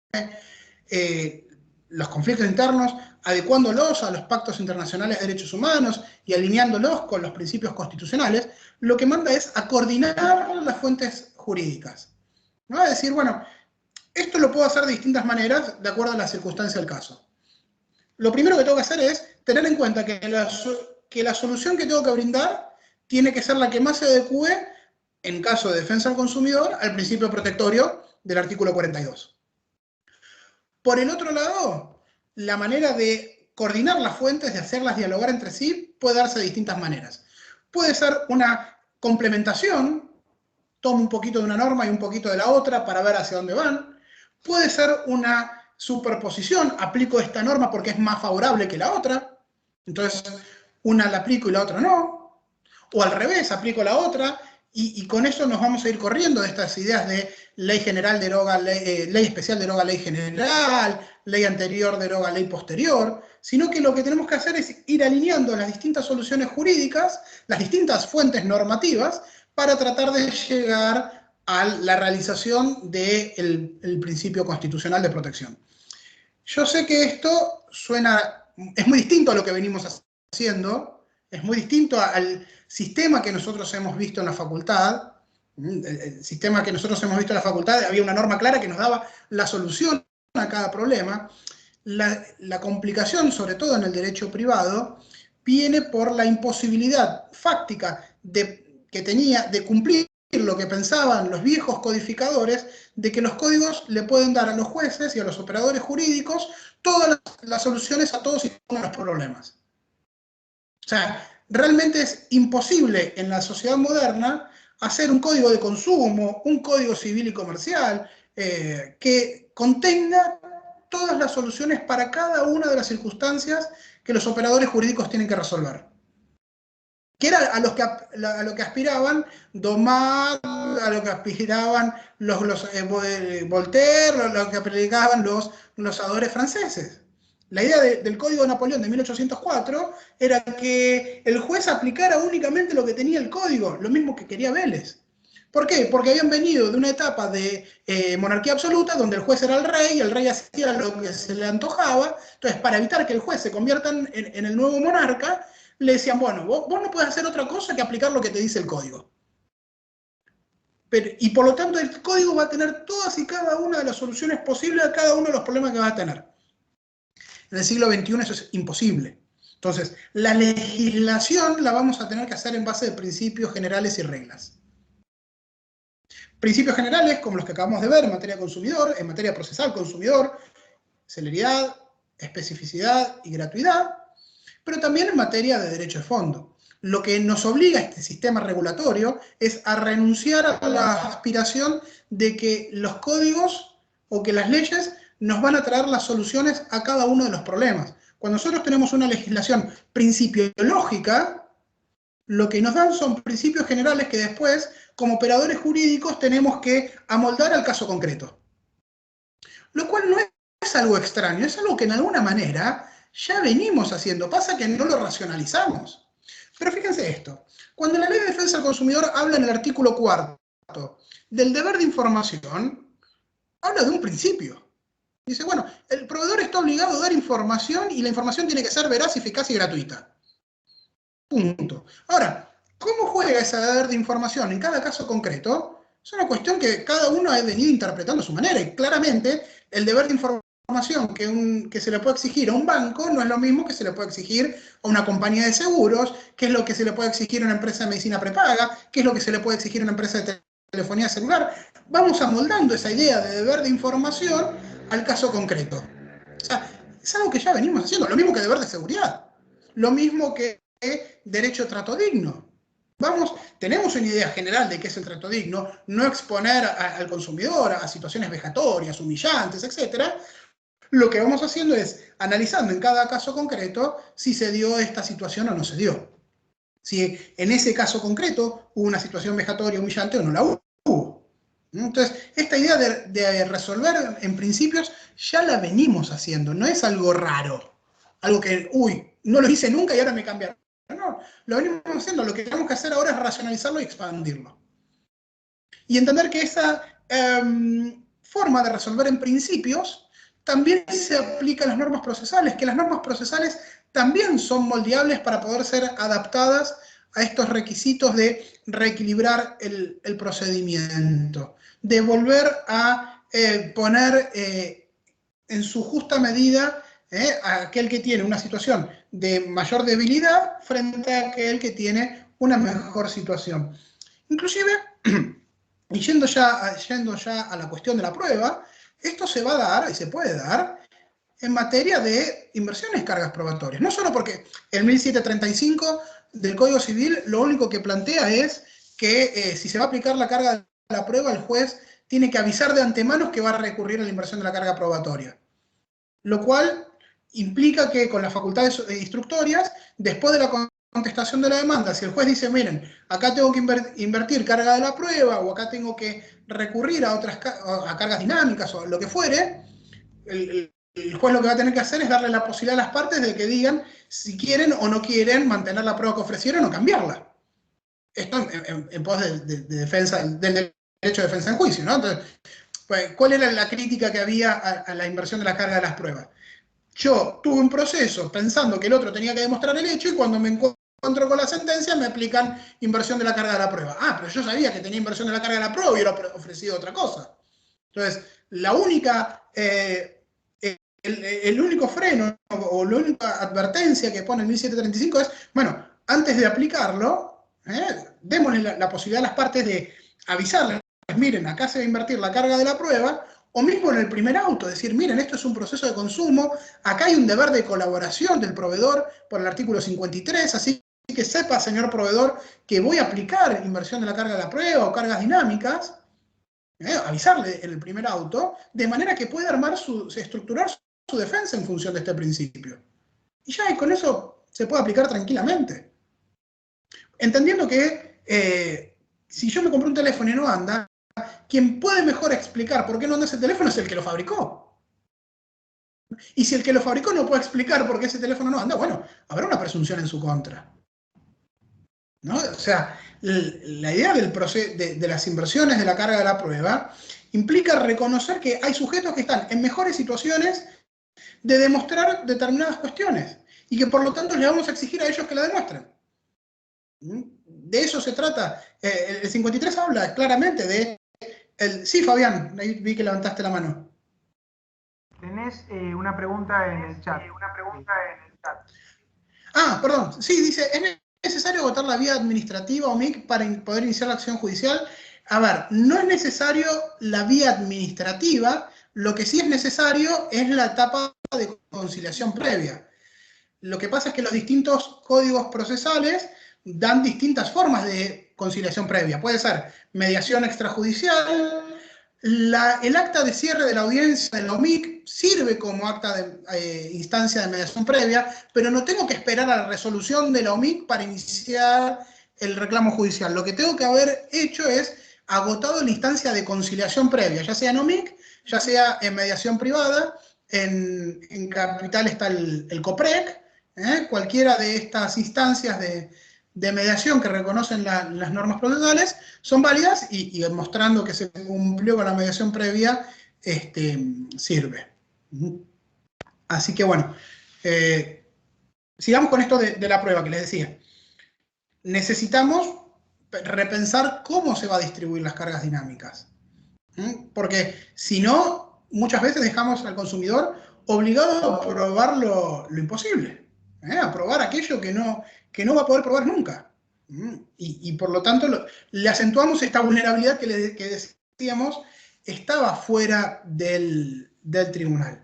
S3: los conflictos internos, adecuándolos a los pactos internacionales de derechos humanos y alineándolos con los principios constitucionales, lo que manda es a coordinar las fuentes jurídicas. ¿No? Es decir, bueno, esto lo puedo hacer de distintas maneras de acuerdo a la circunstancia del caso. Lo primero que tengo que hacer es tener en cuenta que la solución que tengo que brindar tiene que ser la que más se adecue, en caso de defensa del consumidor, al principio protectorio del artículo 42. Por el otro lado, la manera de coordinar las fuentes, de hacerlas dialogar entre sí, puede darse de distintas maneras. Puede ser una complementación, tomo un poquito de una norma y un poquito de la otra para ver hacia dónde van. Puede ser una superposición, aplico esta norma porque es más favorable que la otra, entonces una la aplico y la otra no. O al revés, aplico la otra y con eso nos vamos a ir corriendo de estas ideas de ley general deroga ley especial deroga ley general, ley anterior deroga ley posterior, sino que lo que tenemos que hacer es ir alineando las distintas soluciones jurídicas, las distintas fuentes normativas, para tratar de llegar a la realización del principio constitucional de protección. Yo sé que esto es muy distinto a lo que venimos haciendo, es muy distinto al sistema que nosotros hemos visto en la facultad, El sistema que nosotros hemos visto en la facultad, había una norma clara que nos daba la solución a cada problema. La complicación, sobre todo en el derecho privado, viene por la imposibilidad fáctica que tenía de cumplir lo que pensaban los viejos codificadores, de que los códigos le pueden dar a los jueces y a los operadores jurídicos todas las soluciones a todos y cada uno de los problemas. O sea, realmente es imposible en la sociedad moderna hacer un código de consumo, un código civil y comercial, que contenga todas las soluciones para cada una de las circunstancias que los operadores jurídicos tienen que resolver. Que era a lo que aspiraban Domar, a lo que aspiraban Voltaire, a lo que predicaban los glosadores franceses. La idea del Código de Napoleón de 1804 era que el juez aplicara únicamente lo que tenía el código, lo mismo que quería Vélez. ¿Por qué? Porque habían venido de una etapa de monarquía absoluta, donde el juez era el rey hacía lo que se le antojaba. Entonces, para evitar que el juez se convierta en el nuevo monarca, le decían, bueno, vos no puedes hacer otra cosa que aplicar lo que te dice el código. Y por lo tanto, el código va a tener todas y cada una de las soluciones posibles a cada uno de los problemas que va a tener. En el siglo XXI eso es imposible. Entonces, la legislación la vamos a tener que hacer en base de principios generales y reglas. Principios generales, como los que acabamos de ver en materia consumidor, en materia procesal consumidor, celeridad, especificidad y gratuidad, pero también en materia de derecho de fondo. Lo que nos obliga a este sistema regulatorio es a renunciar a la aspiración de que los códigos o que las leyes nos van a traer las soluciones a cada uno de los problemas. Cuando nosotros tenemos una legislación principiológica, lo que nos dan son principios generales que después, como operadores jurídicos, tenemos que amoldar al caso concreto. Lo cual no es algo extraño, es algo que en alguna manera ya venimos haciendo. Pasa que no lo racionalizamos. Pero fíjense esto. Cuando la Ley de Defensa del Consumidor habla en el artículo 4 del deber de información, habla de un principio. Dice, bueno, el proveedor está obligado a dar información y la información tiene que ser veraz, eficaz y gratuita. Punto. Ahora, ¿cómo juega ese deber de información en cada caso concreto? Es una cuestión que cada uno ha venido interpretando a su manera. Y claramente, el deber de información que se le puede exigir a un banco no es lo mismo que se le puede exigir a una compañía de seguros, que es lo que se le puede exigir a una empresa de medicina prepaga, que es lo que se le puede exigir a una empresa de telefonía celular. Vamos amoldando esa idea de deber de información al caso concreto. O sea, es algo que ya venimos haciendo. Lo mismo que deber de seguridad. Lo mismo que derecho a trato digno. Tenemos una idea general de qué es el trato digno, no exponer al consumidor a situaciones vejatorias, humillantes, etc. Lo que vamos haciendo es analizando en cada caso concreto si se dio esta situación o no se dio. Si en ese caso concreto hubo una situación vejatoria, humillante o no la hubo. Entonces, esta idea de resolver en principios ya la venimos haciendo, no es algo raro. Algo que, no lo hice nunca y ahora me cambiaron. No, lo venimos haciendo. Lo que tenemos que hacer ahora es racionalizarlo y expandirlo. Y entender que esa forma de resolver en principios también se aplica a las normas procesales, que las normas procesales también son moldeables para poder ser adaptadas a estos requisitos de reequilibrar el procedimiento, de volver a poner en su justa medida a aquel que tiene una situación de mayor debilidad frente a aquel que tiene una mejor situación. Inclusive, y yendo ya a la cuestión de la prueba, esto se va a dar y se puede dar en materia de inversiones cargas probatorias. No solo porque el 1735 del Código Civil lo único que plantea es que si se va a aplicar la carga de la prueba, el juez tiene que avisar de antemano que va a recurrir a la inversión de la carga probatoria. Lo cual implica que con las facultades instructorias, después de la contestación de la demanda, si el juez dice, miren, acá tengo que invertir carga de la prueba, o acá tengo que recurrir a cargas dinámicas, o lo que fuere, el juez lo que va a tener que hacer es darle la posibilidad a las partes de que digan si quieren o no quieren mantener la prueba que ofrecieron o cambiarla. Esto en pos de defensa, del derecho de defensa en juicio, ¿no? Entonces, pues, ¿cuál era la crítica que había a la inversión de la carga de las pruebas? Yo tuve un proceso pensando que el otro tenía que demostrar el hecho y cuando me encuentro encuentro con la sentencia, me aplican inversión de la carga de la prueba. Ah, pero yo sabía que tenía inversión de la carga de la prueba y hubiera ofrecido otra cosa. Entonces, la única, el único freno o la única advertencia que pone el 1735 es, bueno, antes de aplicarlo, démosle la posibilidad a las partes de avisarles, miren, acá se va a invertir la carga de la prueba, o mismo en el primer auto, decir, miren, esto es un proceso de consumo, acá hay un deber de colaboración del proveedor por el artículo 53, así que sepa, señor proveedor, que voy a aplicar inversión de la carga de la prueba o cargas dinámicas, avisarle en el primer auto, de manera que pueda estructurar su defensa en función de este principio. Y ya con eso se puede aplicar tranquilamente. Entendiendo que si yo me compré un teléfono y no anda, quien puede mejor explicar por qué no anda ese teléfono es el que lo fabricó. Y si el que lo fabricó no puede explicar por qué ese teléfono no anda, bueno, habrá una presunción en su contra, ¿no? O sea, la idea de las inversiones de la carga de la prueba implica reconocer que hay sujetos que están en mejores situaciones de demostrar determinadas cuestiones y que por lo tanto le vamos a exigir a ellos que la demuestren. De eso se trata. El 53 habla claramente de... Sí, Fabián, ahí vi que levantaste la mano.
S1: Tenés una pregunta en el chat.
S3: Ah, perdón. Sí, dice, ¿es necesario agotar la vía administrativa OMIC para poder iniciar la acción judicial? A ver, no es necesario la vía administrativa, lo que sí es necesario es la etapa de conciliación previa. Lo que pasa es que los distintos códigos procesales dan distintas formas de conciliación previa. Puede ser mediación extrajudicial, el acta de cierre de la audiencia de la OMIC sirve como acta de instancia de mediación previa, pero no tengo que esperar a la resolución de la OMIC para iniciar el reclamo judicial. Lo que tengo que haber hecho es agotado la instancia de conciliación previa, ya sea en OMIC, ya sea en mediación privada, en Capital está el COPREC, cualquiera de estas instancias de mediación que reconocen las normas procesales son válidas y mostrando que se cumplió con la mediación previa, sirve. Así que bueno, sigamos con esto de la prueba que les decía. Necesitamos repensar cómo se va a distribuir las cargas dinámicas. Porque si no, muchas veces dejamos al consumidor obligado a probar lo imposible. A probar aquello que no va a poder probar nunca. Y por lo tanto le acentuamos esta vulnerabilidad que decíamos estaba fuera del tribunal.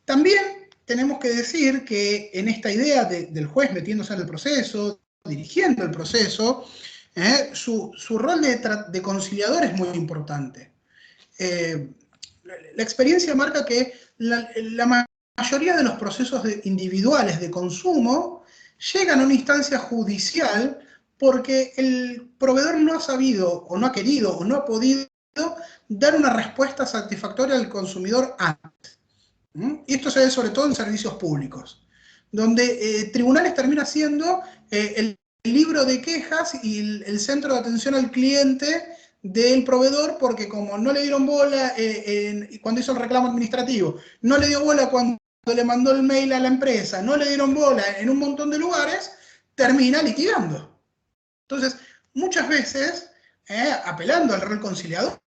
S3: También tenemos que decir que en esta idea del juez metiéndose en el proceso, dirigiendo el proceso, su rol de conciliador es muy importante. La experiencia marca que la mayoría de los procesos individuales de consumo llegan a una instancia judicial porque el proveedor no ha sabido, o no ha querido, o no ha podido dar una respuesta satisfactoria al consumidor antes. Y esto se ve sobre todo en servicios públicos, donde tribunales termina siendo el libro de quejas y el centro de atención al cliente del proveedor, porque como no le dieron bola cuando hizo el reclamo administrativo, no le dio bola cuando le mandó el mail a la empresa, no le dieron bola en un montón de lugares, termina litigando. Entonces, muchas veces, apelando al rol conciliador,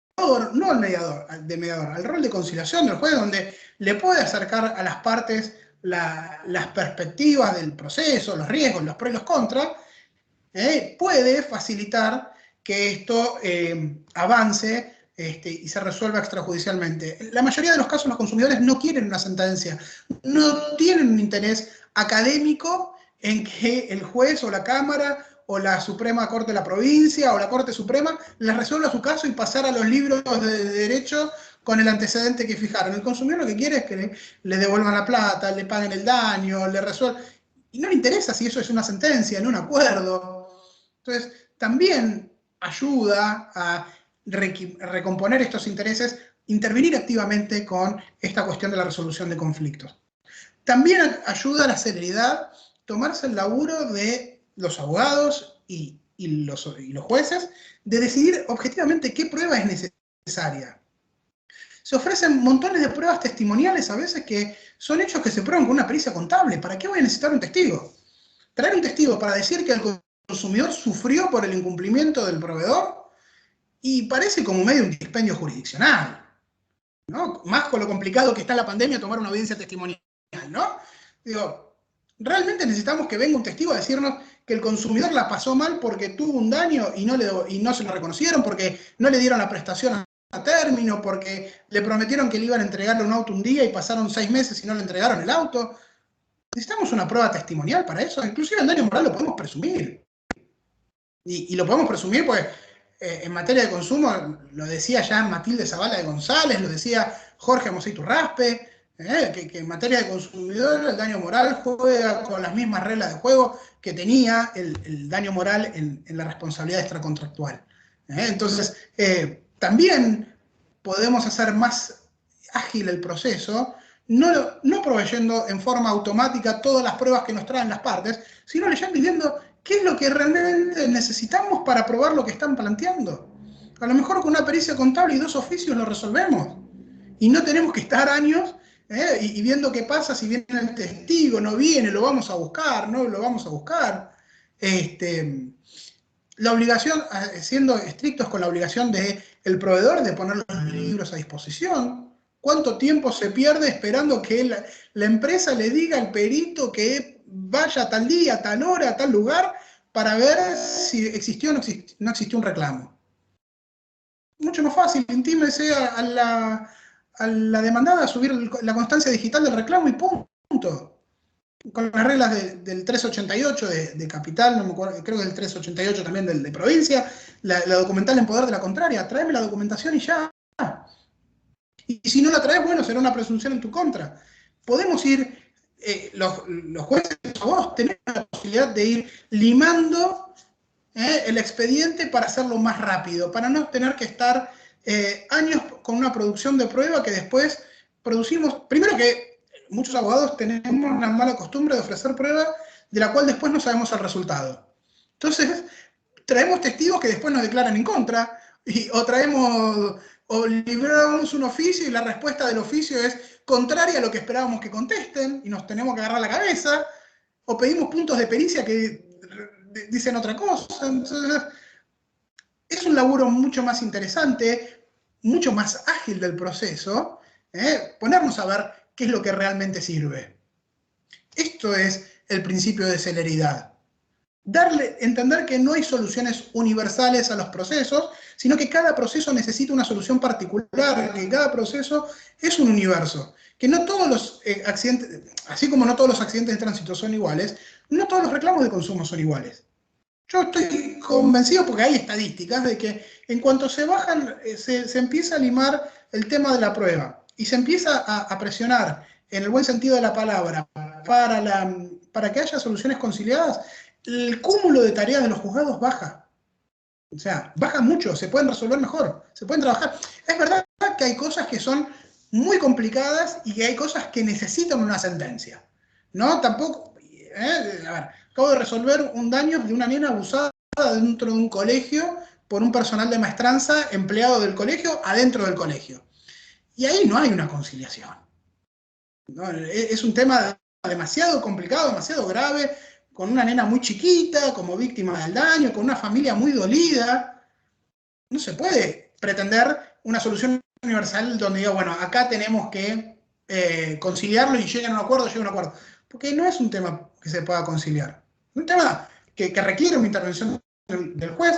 S3: no al mediador, al rol de conciliación del juez, donde le puede acercar a las partes las perspectivas del proceso, los riesgos, los pros y los contras, puede facilitar que esto avance y se resuelva extrajudicialmente. En la mayoría de los casos los consumidores no quieren una sentencia, no tienen un interés académico en que el juez o la Cámara o la Suprema Corte de la provincia o la Corte Suprema les resuelva su caso y pasar a los libros de derecho con el antecedente que fijaron. El consumidor lo que quiere es que le devuelvan la plata, le paguen el daño, le resuelvan. Y no le interesa si eso es una sentencia, no un acuerdo. Entonces, también ayuda a recomponer estos intereses, intervenir activamente con esta cuestión de la resolución de conflictos. También ayuda a la celeridad, tomarse el laburo de los abogados y los jueces de decidir objetivamente qué prueba es necesaria. Se ofrecen montones de pruebas testimoniales a veces que son hechos que se prueban con una pericia contable. ¿Para qué voy a necesitar un testigo? traer un testigo para decir que el consumidor sufrió por el incumplimiento del proveedor, y parece como medio un dispendio jurisdiccional, ¿no? Más con lo complicado que está la pandemia tomar una audiencia testimonial, ¿no? Digo, realmente necesitamos que venga un testigo a decirnos que el consumidor la pasó mal porque tuvo un daño y no se lo reconocieron, porque no le dieron la prestación a término, porque le prometieron que le iban a entregarle un auto un día y pasaron 6 meses y no le entregaron el auto. Necesitamos una prueba testimonial para eso. Inclusive el daño moral lo podemos presumir. Y lo podemos presumir pues en materia de consumo, lo decía ya Matilde Zavala de González, lo decía Jorge Moseiturraspe, que en materia de consumidor el daño moral juega con las mismas reglas de juego que tenía el daño moral en la responsabilidad extracontractual. Entonces, también podemos hacer más ágil el proceso, no proveyendo en forma automática todas las pruebas que nos traen las partes, sino leyendo y viendo qué es lo que realmente necesitamos para probar lo que están planteando. A lo mejor con una pericia contable y 2 oficios lo resolvemos. Y no tenemos que estar años y viendo qué pasa, si viene el testigo, no viene, lo vamos a buscar, no lo vamos a buscar. La obligación, siendo estrictos con la obligación del proveedor de poner los libros a disposición. ¿Cuánto tiempo se pierde esperando que la empresa le diga al perito que vaya a tal día, a tal hora, a tal lugar, para ver si existió o no existió un reclamo? Mucho más fácil, intímese a la demandada a subir la constancia digital del reclamo y punto. Con las reglas del 388 de Capital, no me acuerdo, creo que el 388 también de provincia, la documental en poder de la contraria, tráeme la documentación y ya. Y si no la traes, bueno, será una presunción en tu contra. Podemos ir, los jueces, vos tenés la posibilidad de ir limando el expediente para hacerlo más rápido, para no tener que estar años con una producción de prueba que después producimos. Primero que muchos abogados tenemos una mala costumbre de ofrecer prueba de la cual después no sabemos el resultado. Entonces, traemos testigos que después nos declaran en contra, o libramos un oficio y la respuesta del oficio es contraria a lo que esperábamos que contesten y nos tenemos que agarrar la cabeza, o pedimos puntos de pericia que dicen otra cosa. Entonces, es un laburo mucho más interesante, mucho más ágil del proceso, ponernos a ver qué es lo que realmente sirve. Esto es el principio de celeridad. Entender que no hay soluciones universales a los procesos, sino que cada proceso necesita una solución particular, que cada proceso es un universo, que no todos los accidentes, así como no todos los accidentes de tránsito son iguales, no todos los reclamos de consumo son iguales. Yo estoy convencido, porque hay estadísticas, de que en cuanto se bajan, se empieza a limar el tema de la prueba y se empieza a presionar, en el buen sentido de la palabra, para que haya soluciones conciliadas, el cúmulo de tareas de los juzgados baja. O sea, baja mucho, se pueden resolver mejor, se pueden trabajar. Es verdad que hay cosas que son muy complicadas y que hay cosas que necesitan una sentencia. ¿No? Tampoco, a ver, acabo de resolver un daño de una nena abusada dentro de un colegio por un personal de maestranza empleado del colegio adentro del colegio. Y ahí no hay una conciliación. ¿No? Es un tema demasiado complicado, demasiado grave, con una nena muy chiquita, como víctima del daño, con una familia muy dolida. No se puede pretender una solución universal donde diga, bueno, acá tenemos que conciliarlo y lleguen a un acuerdo, porque no es un tema que se pueda conciliar. Es un tema que requiere una intervención del juez,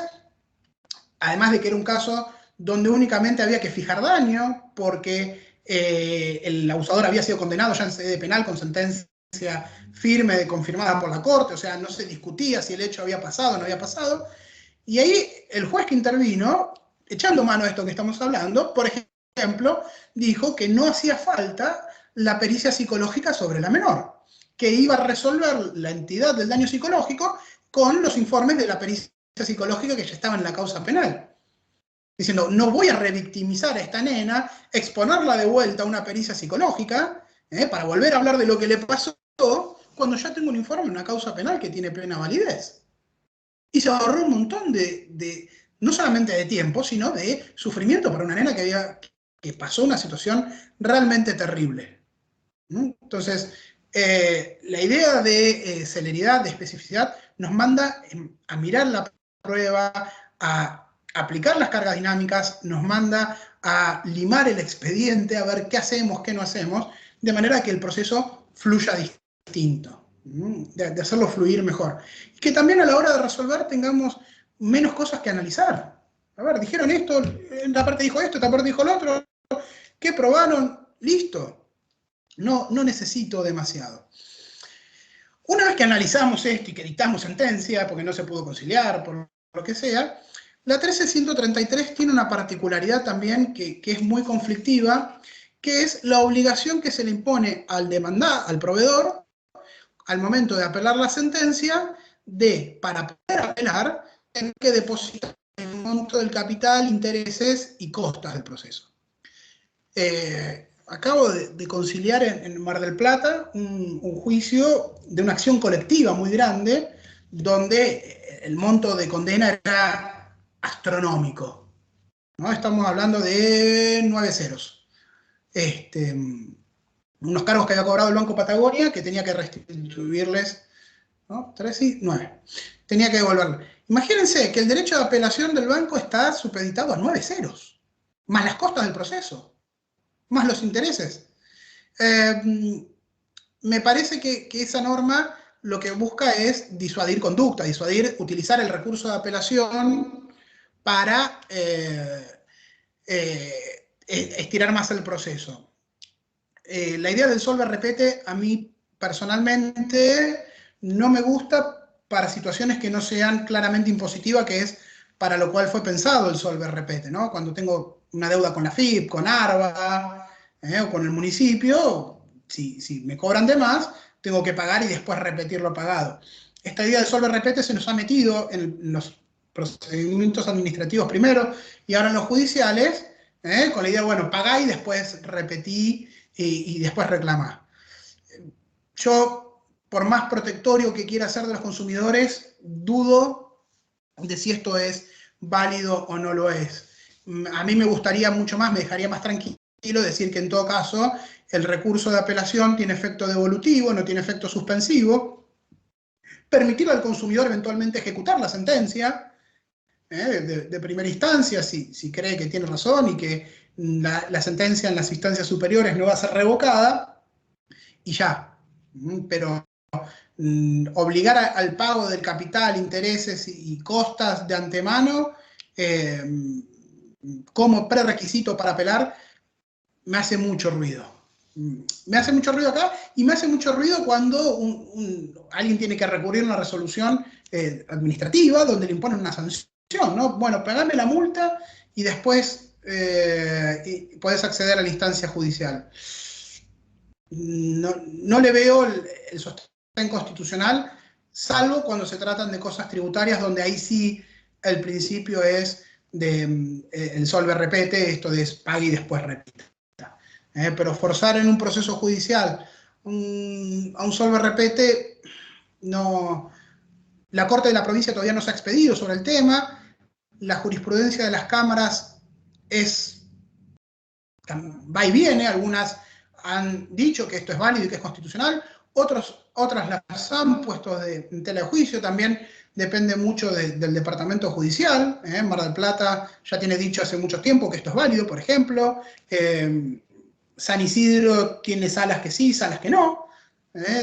S3: además de que era un caso donde únicamente había que fijar daño, porque el abusador había sido condenado ya en sede penal con sentencia firme, confirmada por la Corte, o sea, no se discutía si el hecho había pasado o no había pasado, y ahí el juez que intervino, echando mano de esto que estamos hablando, por ejemplo, dijo que no hacía falta la pericia psicológica sobre la menor, que iba a resolver la entidad del daño psicológico con los informes de la pericia psicológica que ya estaba en la causa penal. Diciendo, no voy a revictimizar a esta nena, exponerla de vuelta a una pericia psicológica, para volver a hablar de lo que le pasó, cuando ya tengo un informe en una causa penal que tiene plena validez. Y se ahorró un montón no solamente de tiempo, sino de sufrimiento para una nena que pasó una situación realmente terrible. Entonces, La idea de celeridad, de especificidad, nos manda a mirar la prueba, a aplicar las cargas dinámicas, nos manda a limar el expediente, a ver qué hacemos, qué no hacemos, de manera que el proceso fluya distinto, de hacerlo fluir mejor. Y que también a la hora de resolver tengamos menos cosas que analizar. A ver, dijeron esto, esta parte dijo esto, esta parte dijo lo otro, ¿qué probaron? Listo. No necesito demasiado. Una vez que analizamos esto y que dictamos sentencia, porque no se pudo conciliar, por lo que sea, la 13133 tiene una particularidad también que es muy conflictiva, que es la obligación que se le impone al demandado, al proveedor, al momento de apelar la sentencia, para poder apelar, tener que depositar el monto del capital, intereses y costas del proceso. Acabo de conciliar en Mar del Plata un juicio de una acción colectiva muy grande, donde el monto de condena era astronómico, ¿no? Estamos hablando de 9 ceros. Unos cargos que había cobrado el Banco Patagonia, que tenía que restituirles, ¿no? 3 y 9. Tenía que devolverle. Imagínense que el derecho de apelación del banco está supeditado a 9 ceros, más las costas del proceso, más los intereses. Me parece que esa norma lo que busca es disuadir conducta, utilizar el recurso de apelación para estirar más el proceso. La idea del solve repete a mí personalmente no me gusta para situaciones que no sean claramente impositivas, que es para lo cual fue pensado el solve repete, ¿no? Cuando tengo una deuda con la FIP, con ARBA, o con el municipio, si me cobran de más, tengo que pagar y después repetir lo pagado. Esta idea del solve repete se nos ha metido en los procedimientos administrativos primero y ahora en los judiciales, con la idea, bueno, pagá y después repetí y después reclamá. Yo, por más protectorio que quiera hacer de los consumidores, dudo de si esto es válido o no lo es. A mí me gustaría mucho más, me dejaría más tranquilo decir que en todo caso el recurso de apelación tiene efecto devolutivo, no tiene efecto suspensivo, permitir al consumidor eventualmente ejecutar la sentencia de primera instancia si cree que tiene razón y que la sentencia en las instancias superiores no va a ser revocada, y ya. Pero obligar al pago del capital, intereses y costas de antemano como prerequisito para apelar me hace mucho ruido. Me hace mucho ruido acá y me hace mucho ruido cuando alguien tiene que recurrir a una resolución administrativa donde le imponen una sanción, ¿no? Bueno, pagame la multa y después podés acceder a la instancia judicial. No le veo el sostén constitucional, salvo cuando se tratan de cosas tributarias, donde ahí sí el principio es el solve repete, esto de pague y después repita. Pero forzar en un proceso judicial a un solve repete, no. La Corte de la Provincia todavía no se ha expedido sobre el tema, la jurisprudencia de las cámaras va y viene, algunas han dicho que esto es válido y que es constitucional, otras las han puesto en tela de juicio, también depende mucho del departamento judicial. Mar del Plata ya tiene dicho hace mucho tiempo que esto es válido, por ejemplo. San Isidro tiene salas que sí, salas que no.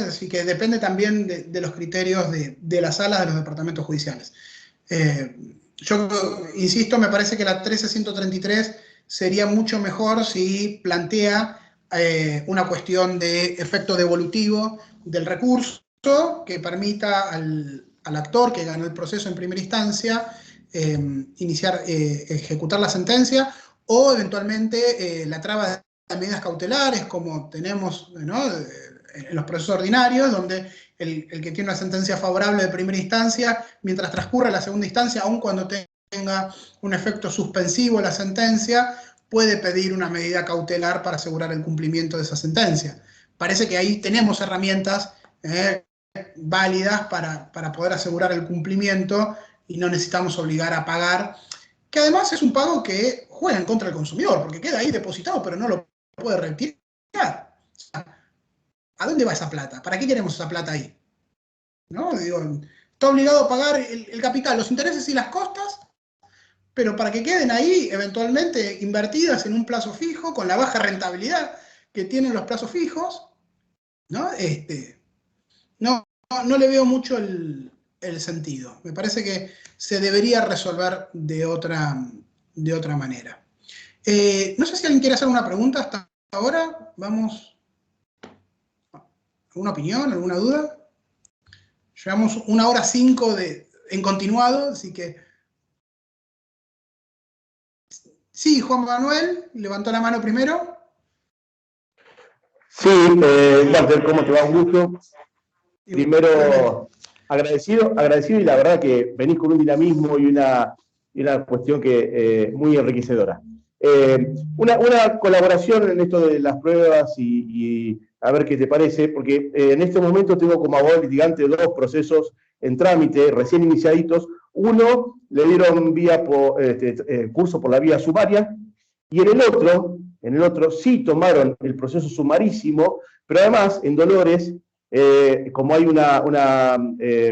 S3: Así que depende también de los criterios de las salas de los departamentos judiciales. Yo insisto, me parece que la 13133 sería mucho mejor si plantea una cuestión de efecto devolutivo del recurso que permita al actor que ganó el proceso en primera instancia ejecutar la sentencia, o eventualmente la traba de medidas cautelares como tenemos, ¿no?, en los procesos ordinarios, donde el que tiene una sentencia favorable de primera instancia, mientras transcurre la segunda instancia, aun cuando tenga un efecto suspensivo la sentencia, puede pedir una medida cautelar para asegurar el cumplimiento de esa sentencia. Parece que ahí tenemos herramientas válidas para poder asegurar el cumplimiento y no necesitamos obligar a pagar, que además es un pago que juega en contra del consumidor, porque queda ahí depositado, pero no lo puede retirar. O sea, ¿a dónde va esa plata? ¿Para qué queremos esa plata ahí? ¿No? Digo, está obligado a pagar el capital, los intereses y las costas, pero para que queden ahí eventualmente invertidas en un plazo fijo, con la baja rentabilidad que tienen los plazos fijos, ¿no? No le veo mucho el sentido. Me parece que se debería resolver de otra manera. No sé si alguien quiere hacer una pregunta hasta ahora. Vamos. ¿Alguna opinión? ¿Alguna duda? Llevamos 1:05 en continuado, así que... Sí, Juan Manuel, levantó la mano primero.
S4: Sí, Walter, ¿cómo te va? Un gusto. Primero, agradecido y la verdad que venís con un dinamismo y una cuestión que muy enriquecedora. Una colaboración en esto de las pruebas y a ver qué te parece, porque en este momento tengo como abogado litigante 2 procesos en trámite, recién iniciaditos. Uno le dieron curso por la vía sumaria, y en el otro sí tomaron el proceso sumarísimo, pero además en Dolores, como hay una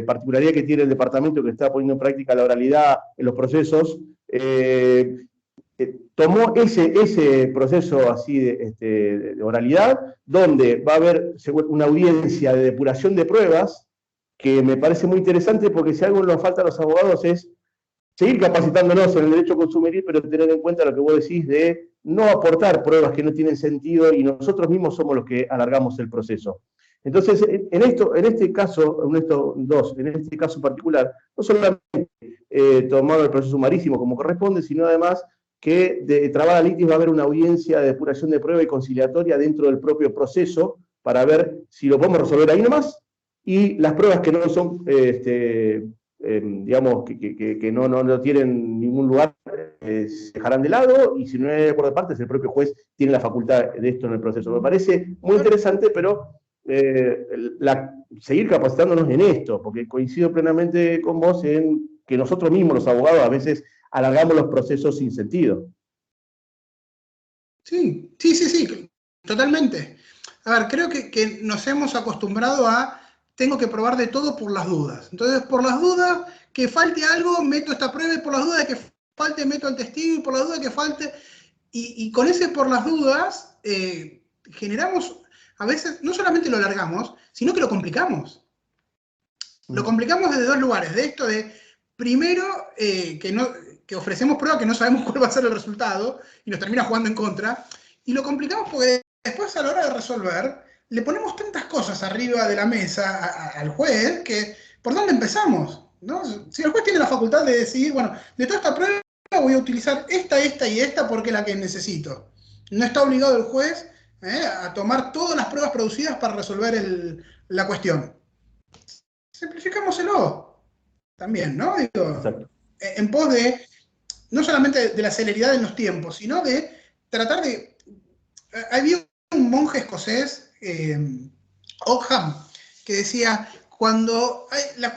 S4: particularidad que tiene el departamento que está poniendo en práctica la oralidad en los procesos, tomó ese proceso así de oralidad, donde va a haber una audiencia de depuración de pruebas, que me parece muy interesante, porque si algo nos falta a los abogados es seguir capacitándonos en el derecho consumeril, pero tener en cuenta lo que vos decís de no aportar pruebas que no tienen sentido, y nosotros mismos somos los que alargamos el proceso. Entonces, en este caso particular, no solamente tomado el proceso sumarísimo como corresponde, sino además que de trabada litis va a haber una audiencia de depuración de prueba y conciliatoria dentro del propio proceso, para ver si lo podemos resolver ahí nomás, y las pruebas que no son, digamos, que no tienen ningún lugar, se dejarán de lado, y si no hay acuerdo de partes, el propio juez tiene la facultad de esto en el proceso. Me parece muy interesante, pero seguir capacitándonos en esto, porque coincido plenamente con vos en que nosotros mismos, los abogados, a veces alargamos los procesos sin sentido.
S3: Sí, totalmente. A ver, creo que nos hemos acostumbrado a tengo que probar de todo por las dudas. Entonces, por las dudas que falte algo, meto esta prueba, y por las dudas de que falte, meto al testigo, y por las dudas de que falte... Y con ese por las dudas, generamos, a veces, no solamente lo alargamos, sino que lo complicamos. Lo complicamos desde 2 lugares. De esto de, primero, que ofrecemos pruebas que no sabemos cuál va a ser el resultado, y nos termina jugando en contra. Y lo complicamos porque después, a la hora de resolver, le ponemos tantas cosas arriba de la mesa al juez que, ¿por dónde empezamos? ¿No? Si el juez tiene la facultad de decidir, bueno, de toda esta prueba voy a utilizar esta y esta porque es la que necesito. No está obligado el juez a tomar todas las pruebas producidas para resolver la cuestión. Simplificámoselo también, ¿no? Digo, en pos de, no solamente de la celeridad en los tiempos, sino de tratar de... Había un monje escocés, Ockham, que decía, cuando la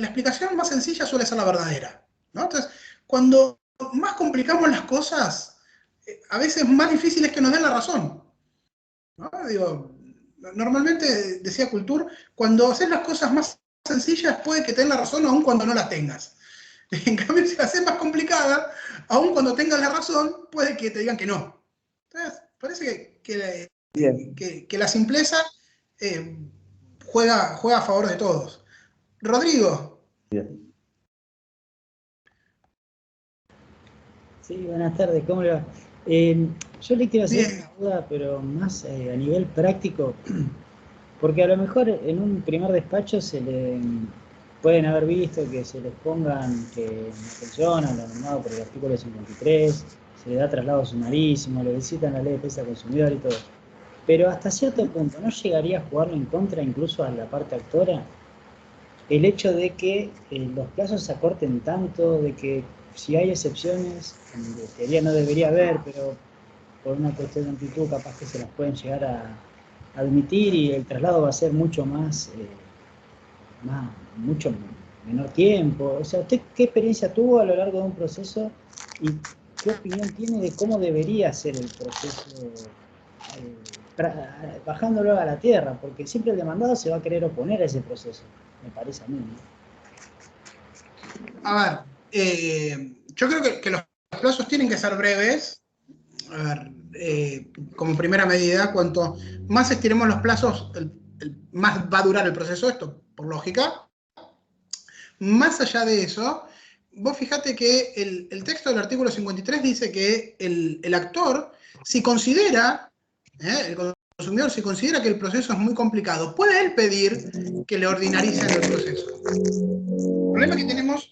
S3: explicación más sencilla suele ser la verdadera, ¿no? Entonces, cuando más complicamos las cosas, a veces más difícil es que nos den la razón, ¿no? Digo, normalmente, decía Culture, cuando haces las cosas más sencillas puede que te den la razón aun cuando no las tengas. En cambio, si las haces más complicadas, aun cuando tengas la razón, puede que te digan que no. Entonces, parece que la simpleza juega a favor de todos. Rodrigo.
S4: Bien.
S5: Sí, buenas tardes, ¿cómo le va? Yo le quiero hacer una duda, pero más a nivel práctico, porque a lo mejor en un primer despacho pueden haber visto que se les pongan que no funciona lo normado por el artículo 53, se le da traslado sumarísimo, lo visitan la ley de defensa del consumidor y todo. Pero hasta cierto punto, ¿no llegaría a jugarlo en contra incluso a la parte actora? El hecho de que los plazos se acorten tanto, de que si hay excepciones, en teoría no debería haber, pero por una cuestión de amplitud capaz que se las pueden llegar a admitir, y el traslado va a ser mucho mucho menor tiempo. O sea, ¿usted qué experiencia tuvo a lo largo de un proceso y qué opinión tiene de cómo debería ser el proceso bajándolo a la tierra, porque siempre el demandado se va a querer oponer a ese proceso, me parece a mí, ¿no?
S3: A ver, yo creo que los plazos tienen que ser breves. A ver, como primera medida, cuanto más estiremos los plazos, más va a durar el proceso, esto por lógica. Más allá de eso, vos fijate que el texto del artículo 53 dice que el actor, si considera, el consumidor, si considera que el proceso es muy complicado, puede él pedir que le ordinaricen el proceso. El problema que tenemos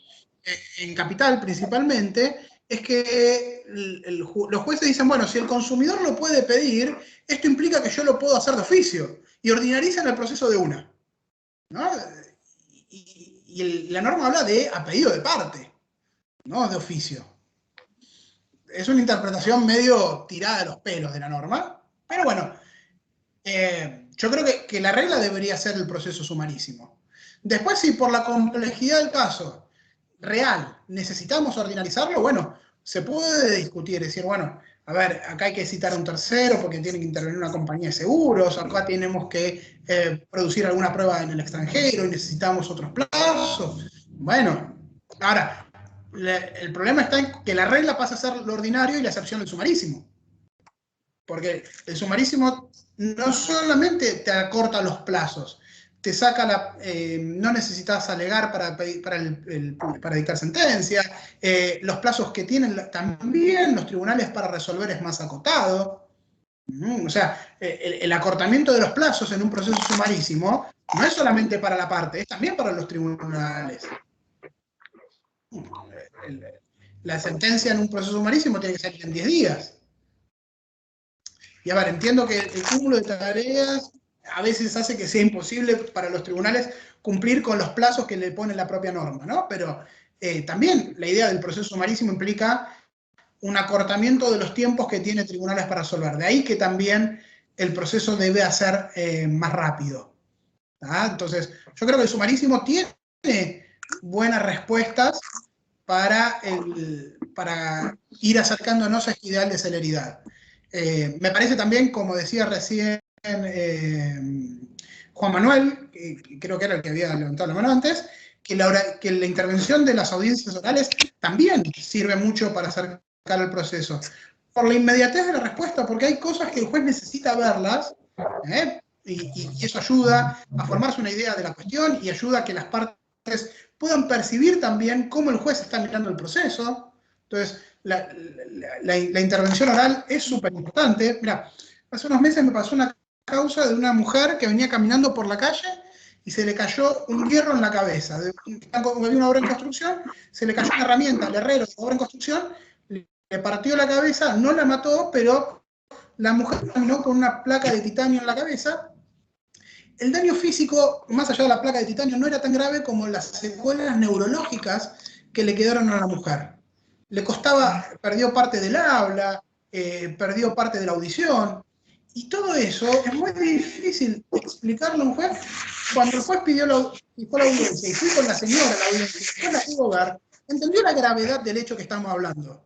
S3: en Capital principalmente es que los jueces dicen, bueno, si el consumidor lo puede pedir, esto implica que yo lo puedo hacer de oficio, y ordinarizan el proceso de una, ¿no? Y la norma habla de a pedido de parte, no de oficio. Es una interpretación medio tirada de los pelos de la norma, pero bueno, yo creo que la regla debería ser el proceso sumarísimo. Después, si por la complejidad del caso real necesitamos ordinarizarlo, bueno, se puede discutir, decir, bueno, a ver, acá hay que citar a un tercero porque tiene que intervenir una compañía de seguros, acá tenemos que producir alguna prueba en el extranjero y necesitamos otros plazos. Bueno, ahora, el problema está en que la regla pasa a ser lo ordinario y la excepción el sumarísimo. Porque el sumarísimo no solamente te acorta los plazos, te saca no necesitas alegar para dictar sentencia, los plazos que tienen también los tribunales para resolver es más acotado. O sea, el acortamiento de los plazos en un proceso sumarísimo no es solamente para la parte, es también para los tribunales. La sentencia en un proceso sumarísimo tiene que salir en 10 días. Y a ver, entiendo que el cúmulo de tareas a veces hace que sea imposible para los tribunales cumplir con los plazos que le pone la propia norma, ¿no? Pero también la idea del proceso sumarísimo implica un acortamiento de los tiempos que tiene tribunales para resolver. De ahí que también el proceso debe ser más rápido. Entonces, yo creo que el sumarísimo tiene buenas respuestas para ir acercándonos a este ideal de celeridad. Me parece también, como decía recién Juan Manuel, que creo que era el que había levantado la mano antes, que la intervención de las audiencias orales también sirve mucho para acercar el proceso. Por la inmediatez de la respuesta, porque hay cosas que el juez necesita verlas, y eso ayuda a formarse una idea de la cuestión y ayuda a que las partes puedan percibir también cómo el juez está mirando el proceso. Entonces, la intervención oral es súper importante. Mira, hace unos meses me pasó una causa de una mujer que venía caminando por la calle y se le cayó un hierro en la cabeza. Había una obra en construcción, se le cayó una herramienta al herrero de la obra en construcción, le partió la cabeza, no la mató, pero la mujer caminó con una placa de titanio en la cabeza. El daño físico, más allá de la placa de titanio, no era tan grave como las secuelas neurológicas que le quedaron a la mujer. Le costaba, perdió parte del habla, perdió parte de la audición, y todo eso es muy difícil explicarlo a un juez. Cuando el juez pidió la audiencia y fui con la señora a la audiencia, y después la pudo ver, entendió la gravedad del hecho que estamos hablando.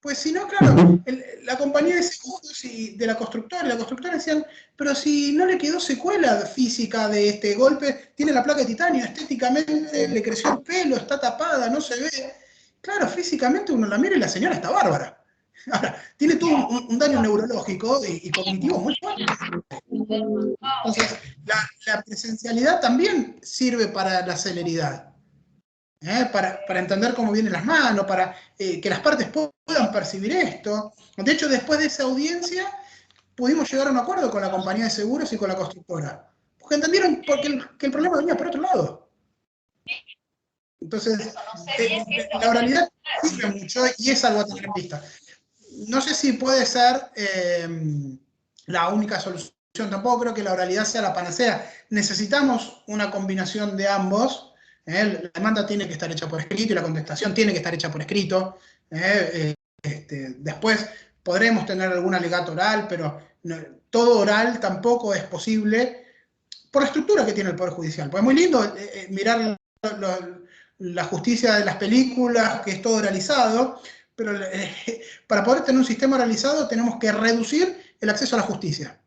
S3: Pues si no, claro, la compañía de seguros y de la constructora decían, pero si no le quedó secuela física de este golpe, tiene la placa de titanio, estéticamente le creció el pelo, está tapada, no se ve. Claro, físicamente uno la mira y la señora está bárbara. Ahora, tiene todo un daño neurológico y cognitivo muy fuerte. Entonces, la presencialidad también sirve para la celeridad. Para entender cómo vienen las manos, para que las partes puedan percibir esto. De hecho, después de esa audiencia, pudimos llegar a un acuerdo con la compañía de seguros y con la constructora. Porque entendieron que el problema venía por otro lado. Entonces, la oralidad sirve mucho y es algo a tener en vista. No sé si puede ser la única solución, tampoco creo que la oralidad sea la panacea. Necesitamos una combinación de ambos. La demanda tiene que estar hecha por escrito y la contestación tiene que estar hecha por escrito. Después podremos tener algún alegato oral, pero todo oral tampoco es posible por la estructura que tiene el Poder Judicial. Pues es muy lindo mirar la justicia de las películas, que es todo oralizado, pero para poder tener un sistema oralizado tenemos que reducir el acceso a la justicia.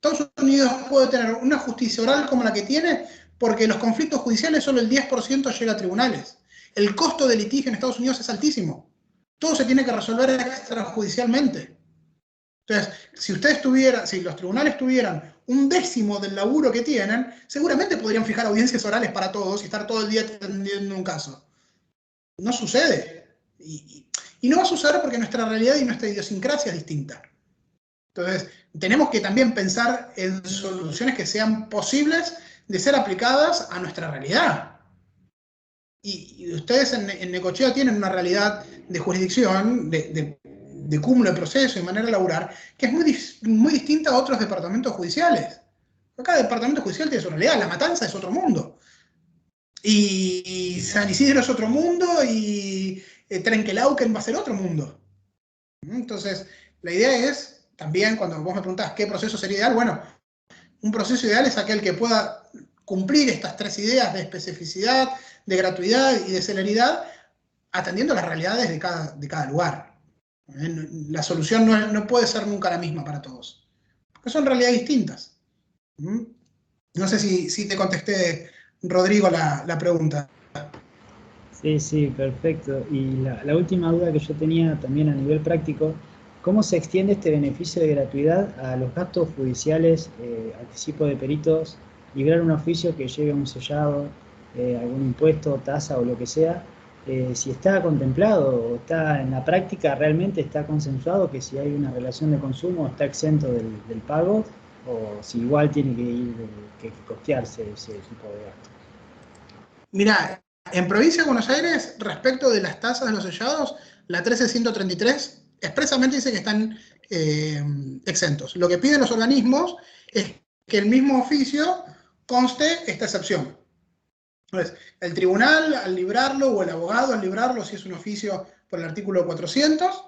S3: Estados Unidos puede tener una justicia oral como la que tiene porque los conflictos judiciales solo el 10% llega a tribunales. El costo de litigio en Estados Unidos es altísimo. Todo se tiene que resolver extrajudicialmente. Entonces, si los tribunales tuvieran un décimo del laburo que tienen, seguramente podrían fijar audiencias orales para todos y estar todo el día atendiendo un caso. No sucede. Y no va a suceder porque nuestra realidad y nuestra idiosincrasia es distinta. Entonces, tenemos que también pensar en soluciones que sean posibles de ser aplicadas a nuestra realidad. Y ustedes en Necochea tienen una realidad de jurisdicción, de cúmulo de proceso y manera de laburar, que es muy distinta a otros departamentos judiciales. Cada departamento judicial tiene su realidad. La Matanza es otro mundo. Y San Isidro es otro mundo, y Trenquelauquen va a ser otro mundo. Entonces, la idea es, también cuando vos me preguntás qué proceso sería ideal, bueno, un proceso ideal es aquel que pueda cumplir estas tres ideas de especificidad, de gratuidad y de celeridad, atendiendo las realidades de cada lugar. La solución no puede ser nunca la misma para todos, porque son realidades distintas. No sé si te contesté, Rodrigo, la pregunta.
S5: Sí, perfecto. Y la última duda que yo tenía también a nivel práctico, ¿cómo se extiende este beneficio de gratuidad a los gastos judiciales, anticipo de peritos, librar un oficio que lleve un sellado, algún impuesto, tasa o lo que sea? Si está contemplado o está en la práctica, realmente está consensuado que si hay una relación de consumo está exento del pago, o si igual tiene que costearse ese tipo de gastos.
S3: Mirá, en Provincia de Buenos Aires, respecto de las tasas de los sellados, la 13133 expresamente dice que están exentos. Lo que piden los organismos es que el mismo oficio conste esta excepción. Entonces, el tribunal al librarlo, o el abogado al librarlo, si es un oficio por el artículo 400,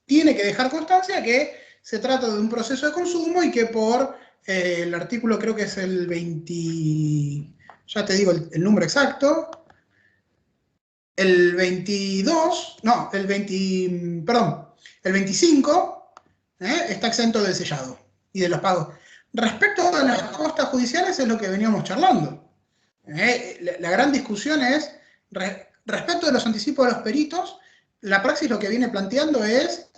S3: tiene que dejar constancia que se trata de un proceso de consumo y que por el artículo, creo que es el 20, ya te digo el número exacto, el 22, no, el 20, perdón, el 25 está exento del sellado y de los pagos. Respecto a las costas judiciales es lo que veníamos charlando. La gran discusión es, respecto de los anticipos de los peritos, la praxis lo que viene planteando es,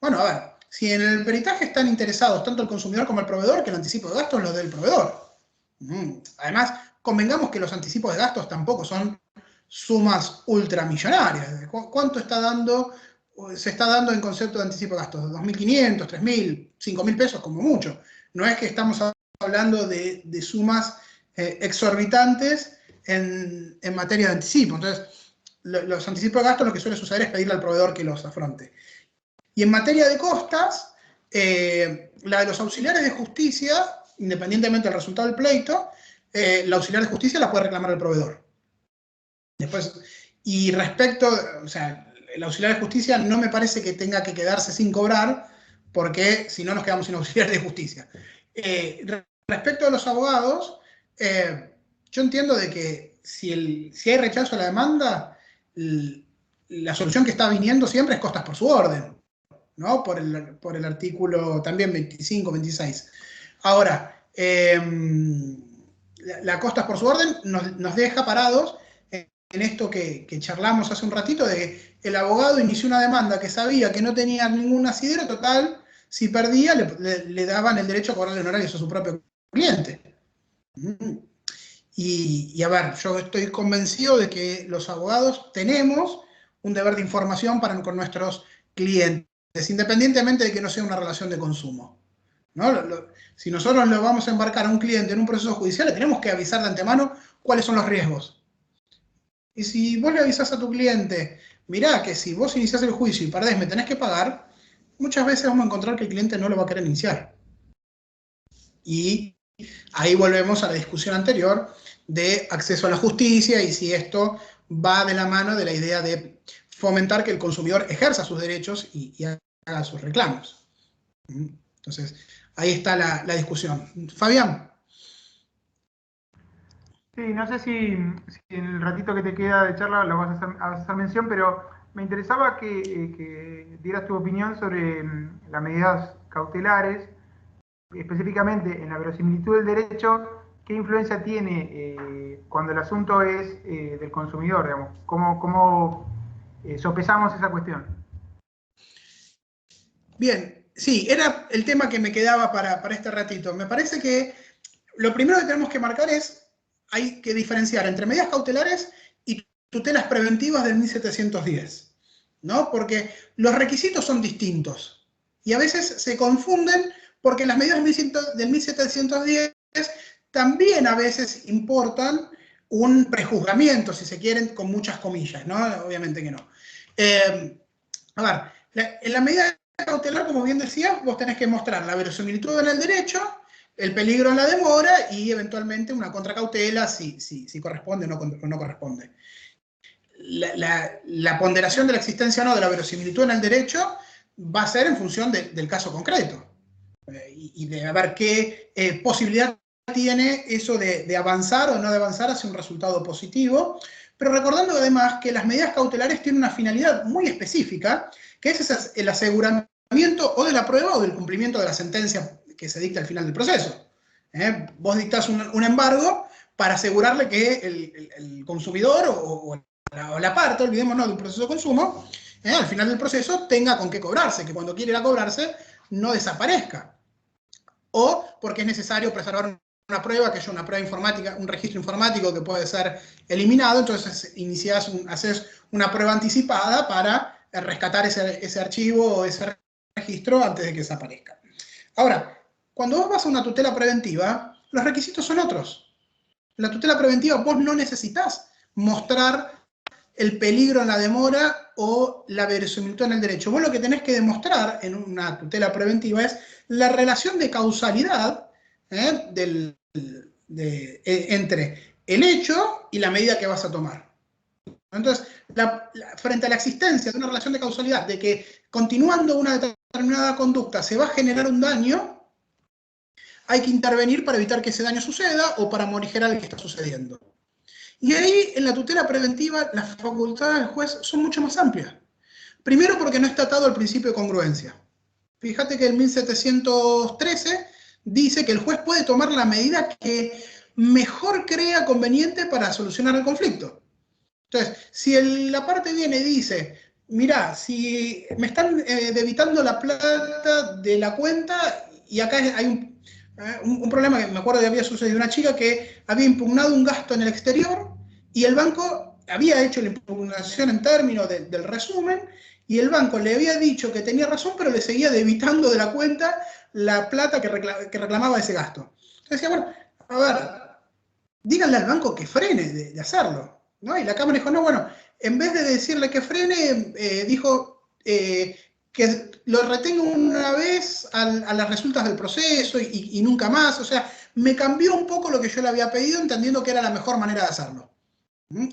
S3: bueno, a ver, si en el peritaje están interesados tanto el consumidor como el proveedor, que el anticipo de gastos lo dé el proveedor. Además, convengamos que los anticipos de gastos tampoco son sumas ultramillonarias. ¿Cuánto se está dando en concepto de anticipo de gastos? ¿2.500, 3.000, 5.000 pesos como mucho? No es que estamos hablando de sumas exorbitantes en materia de anticipo. Entonces, los anticipos de gastos lo que suele suceder es pedirle al proveedor que los afronte. Y en materia de costas, la de los auxiliares de justicia, independientemente del resultado del pleito, la auxiliar de justicia la puede reclamar el proveedor. Después, y respecto, o sea, el auxiliar de justicia no me parece que tenga que quedarse sin cobrar, porque si no nos quedamos sin auxiliar de justicia. Respecto a los abogados, yo entiendo de que si hay rechazo a la demanda, la solución que está viniendo siempre es costas por su orden, ¿no? Por el artículo también 25, 26. Ahora, la costas por su orden nos deja parados en esto que charlamos hace un ratito, de que el abogado inició una demanda que sabía que no tenía ningún asidero, total, si perdía le daban el derecho a cobrarle honorarios a su propio cliente. Y a ver, yo estoy convencido de que los abogados tenemos un deber de información con nuestros clientes, independientemente de que no sea una relación de consumo, ¿no? Si nosotros lo vamos a embarcar a un cliente en un proceso judicial, le tenemos que avisar de antemano cuáles son los riesgos. Y si vos le avisás a tu cliente, mirá que si vos iniciás el juicio y perdés, me tenés que pagar, muchas veces vamos a encontrar que el cliente no lo va a querer iniciar. Y ahí volvemos a la discusión anterior de acceso a la justicia y si esto va de la mano de la idea de fomentar que el consumidor ejerza sus derechos y haga sus reclamos. Entonces, ahí está la discusión. Fabián.
S1: Sí, no sé si en el ratito que te queda de charla lo vas a hacer mención, pero me interesaba que dieras tu opinión sobre las medidas cautelares específicamente en la verosimilitud del derecho, ¿qué influencia tiene cuando el asunto es del consumidor, digamos? ¿Cómo sopesamos esa cuestión?
S3: Bien, sí, era el tema que me quedaba para este ratito. Me parece que lo primero que tenemos que marcar es, hay que diferenciar entre medidas cautelares y tutelas preventivas del 1710, ¿no? Porque los requisitos son distintos y a veces se confunden porque las medidas del 1710 también a veces importan un prejuzgamiento, si se quieren, con muchas comillas, ¿no? Obviamente que no. A ver, en la medida cautelar, como bien decías, vos tenés que mostrar la verosimilitud en el derecho, el peligro en la demora y eventualmente una contracautela si corresponde o no corresponde. La ponderación de la existencia o no de la verosimilitud en el derecho va a ser en función del caso concreto y de ver qué posibilidad tiene eso de avanzar o no de avanzar hacia un resultado positivo, pero recordando además que las medidas cautelares tienen una finalidad muy específica, que es el aseguramiento o de la prueba o del cumplimiento de la sentencia que se dicta al final del proceso. Vos dictás un embargo para asegurarle que el consumidor o la parte, olvidémonos de un proceso de consumo, al final del proceso tenga con qué cobrarse, que cuando quiera ir a cobrarse no desaparezca. O porque es necesario preservar una prueba, que haya una prueba informática, un registro informático que puede ser eliminado, entonces haces una prueba anticipada para rescatar ese archivo o ese registro antes de que desaparezca. Ahora, cuando vos vas a una tutela preventiva, los requisitos son otros. En la tutela preventiva vos no necesitas mostrar el peligro en la demora o la verosimilitud en el derecho. Vos lo que tenés que demostrar en una tutela preventiva es la relación de causalidad entre el hecho y la medida que vas a tomar. Entonces, frente a la existencia de una relación de causalidad, de que continuando una determinada conducta se va a generar un daño, hay que intervenir para evitar que ese daño suceda o para morigerar el que está sucediendo. Y ahí, en la tutela preventiva, las facultades del juez son mucho más amplias. Primero porque no está atado al principio de congruencia. Fíjate que el 1713 dice que el juez puede tomar la medida que mejor crea conveniente para solucionar el conflicto. Entonces, si la parte viene y dice, mirá, si me están debitando la plata de la cuenta y acá hay un problema que me acuerdo que había sucedido una chica que había impugnado un gasto en el exterior y el banco había hecho la impugnación en términos del resumen y el banco le había dicho que tenía razón, pero le seguía debitando de la cuenta la plata que reclamaba ese gasto. Entonces decía, bueno, a ver, díganle al banco que frene de hacerlo, ¿no? Y la Cámara dijo, no, bueno, en vez de decirle que frene, dijo que lo retenga una vez a las resultas del proceso y nunca más. O sea, me cambió un poco lo que yo le había pedido, entendiendo que era la mejor manera de hacerlo.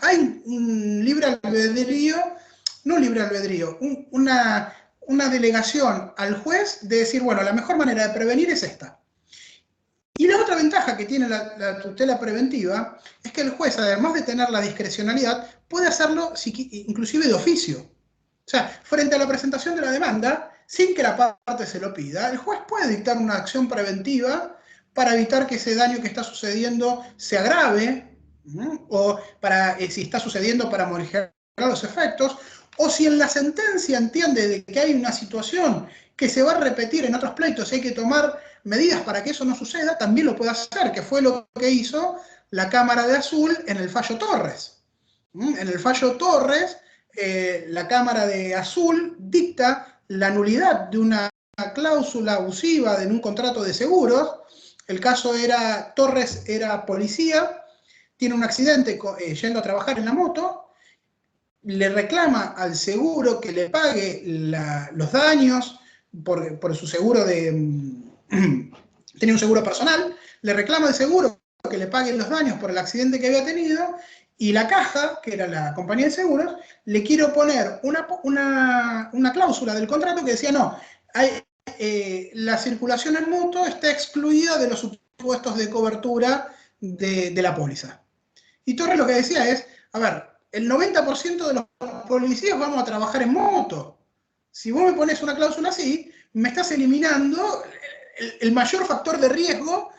S3: Hay un libre albedrío, no un libre albedrío, una delegación al juez de decir, bueno, la mejor manera de prevenir es esta. Y la otra ventaja que tiene la tutela preventiva es que el juez, además de tener la discrecionalidad, puede hacerlo inclusive de oficio. O sea, frente a la presentación de la demanda, sin que la parte se lo pida, el juez puede dictar una acción preventiva para evitar que ese daño que está sucediendo se agrave, o si está sucediendo para morigerar los efectos, o si en la sentencia entiende de que hay una situación que se va a repetir en otros pleitos y hay que tomar medidas para que eso no suceda, también lo puede hacer, que fue lo que hizo la Cámara de Azul en el fallo Torres. En el fallo Torres, la Cámara de Azul dicta la nulidad de una cláusula abusiva en un contrato de seguros. El caso era, Torres era policía, tiene un accidente yendo a trabajar en la moto, le reclama al seguro que le pague los daños por su seguro tenía un seguro personal, le reclama al seguro que le pague los daños por el accidente que había tenido, y la caja, que era la compañía de seguros, le quiere poner una cláusula del contrato que decía, no, la circulación en moto está excluida de los supuestos de cobertura de la póliza. Y Torres lo que decía es, a ver, el 90% de los policías vamos a trabajar en moto. Si vos me pones una cláusula así, me estás eliminando el mayor factor de riesgo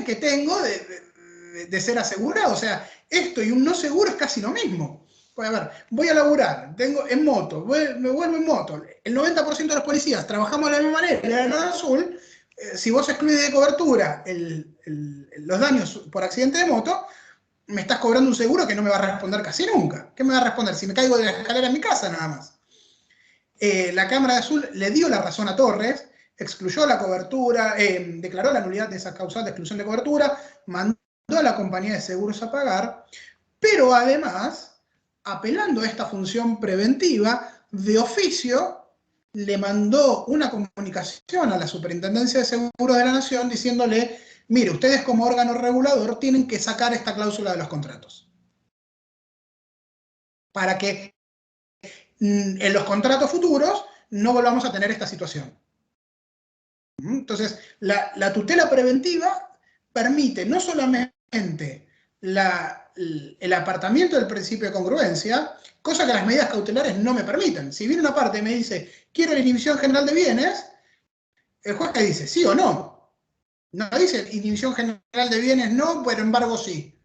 S3: que tengo de ser asegurado. O sea, esto y un no seguro es casi lo mismo. Pues a ver, voy a laburar, tengo en moto, me vuelvo en moto. El 90% de los policías trabajamos de la misma manera, en azul. Si vos excluyes de cobertura los daños por accidente de moto, me estás cobrando un seguro que no me va a responder casi nunca. ¿Qué me va a responder? Si me caigo de la escalera en mi casa, nada más. La Cámara de Azul le dio la razón a Torres, excluyó la cobertura, declaró la nulidad de esa causal de exclusión de cobertura, mandó a la compañía de seguros a pagar, pero además, apelando a esta función preventiva, de oficio le mandó una comunicación a la Superintendencia de Seguros de la Nación diciéndole, mire, ustedes como órgano regulador tienen que sacar esta cláusula de los contratos. Para que en los contratos futuros no volvamos a tener esta situación. Entonces, la tutela preventiva permite no solamente el apartamiento del principio de congruencia, cosa que las medidas cautelares no me permiten. Si viene una parte y me dice, quiero la inhibición general de bienes, el juez te dice sí o no. No dice inhibición general de bienes no, pero embargo sí.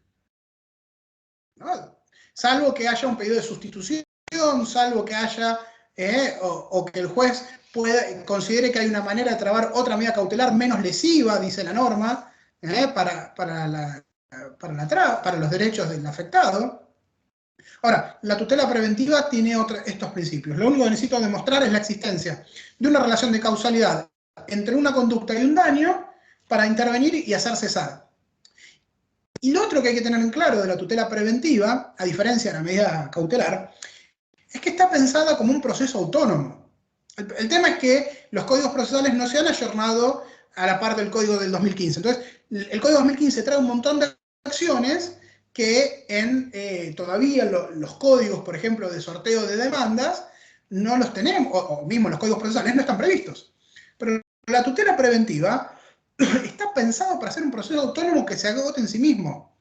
S3: ¿No? Salvo que haya un pedido de sustitución, salvo que haya, o que el juez considere que hay una manera de trabar otra medida cautelar menos lesiva, dice la norma, para los derechos del afectado. Ahora, la tutela preventiva tiene estos principios. Lo único que necesito demostrar es la existencia de una relación de causalidad entre una conducta y un daño para intervenir y hacer cesar. Y lo otro que hay que tener en claro de la tutela preventiva, a diferencia de la medida cautelar, es que está pensada como un proceso autónomo. El tema es que los códigos procesales no se han ayornado a la par del código del 2015. Entonces, el código 2015 trae un montón de acciones que todavía los códigos, por ejemplo, de sorteo de demandas, no los tenemos, o mismo los códigos procesales no están previstos. Pero la tutela preventiva está pensado para ser un proceso autónomo que se agote en sí mismo.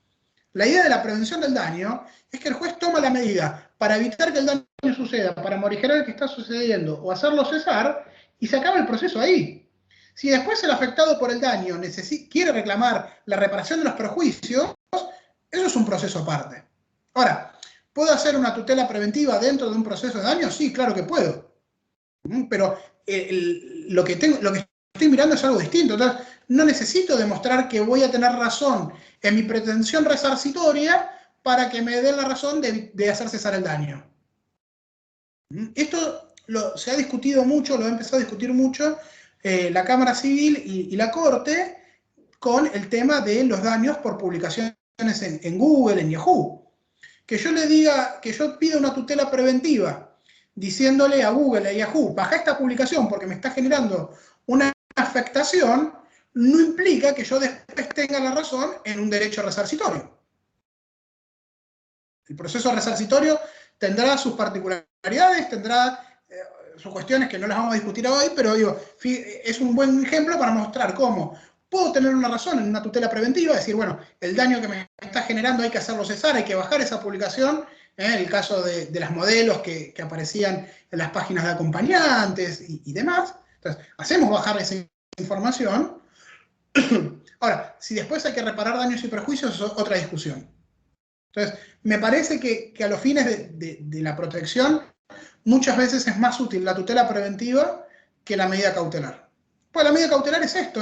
S3: La idea de la prevención del daño es que el juez toma la medida para evitar que el daño suceda, para morigerar el que está sucediendo o hacerlo cesar, y se acaba el proceso ahí. Si después el afectado por el daño quiere reclamar la reparación de los perjuicios, eso es un proceso aparte. Ahora, ¿puedo hacer una tutela preventiva dentro de un proceso de daño? Sí, claro que puedo. Pero lo que estoy mirando es algo distinto. Entonces, no necesito demostrar que voy a tener razón en mi pretensión resarcitoria para que me den la razón de hacer cesar el daño. Esto se ha discutido mucho, lo ha empezado a discutir mucho la Cámara Civil y la Corte con el tema de los daños por publicaciones en Google, en Yahoo. Que yo le diga, que yo pida una tutela preventiva diciéndole a Google, a Yahoo, baja esta publicación porque me está generando una afectación, no implica que yo después tenga la razón en un derecho resarcitorio. El proceso resarcitorio tendrá sus particularidades, tendrá sus cuestiones que no las vamos a discutir hoy, pero digo, es un buen ejemplo para mostrar cómo puedo tener una razón en una tutela preventiva, decir, bueno, el daño que me está generando hay que hacerlo cesar, hay que bajar esa publicación, el caso de las modelos que aparecían en las páginas de acompañantes y demás. Entonces, hacemos bajar esa información. Ahora, si después hay que reparar daños y perjuicios, es otra discusión. Entonces, me parece que a los fines de la protección, muchas veces es más útil la tutela preventiva que la medida cautelar. Pues la medida cautelar es esto,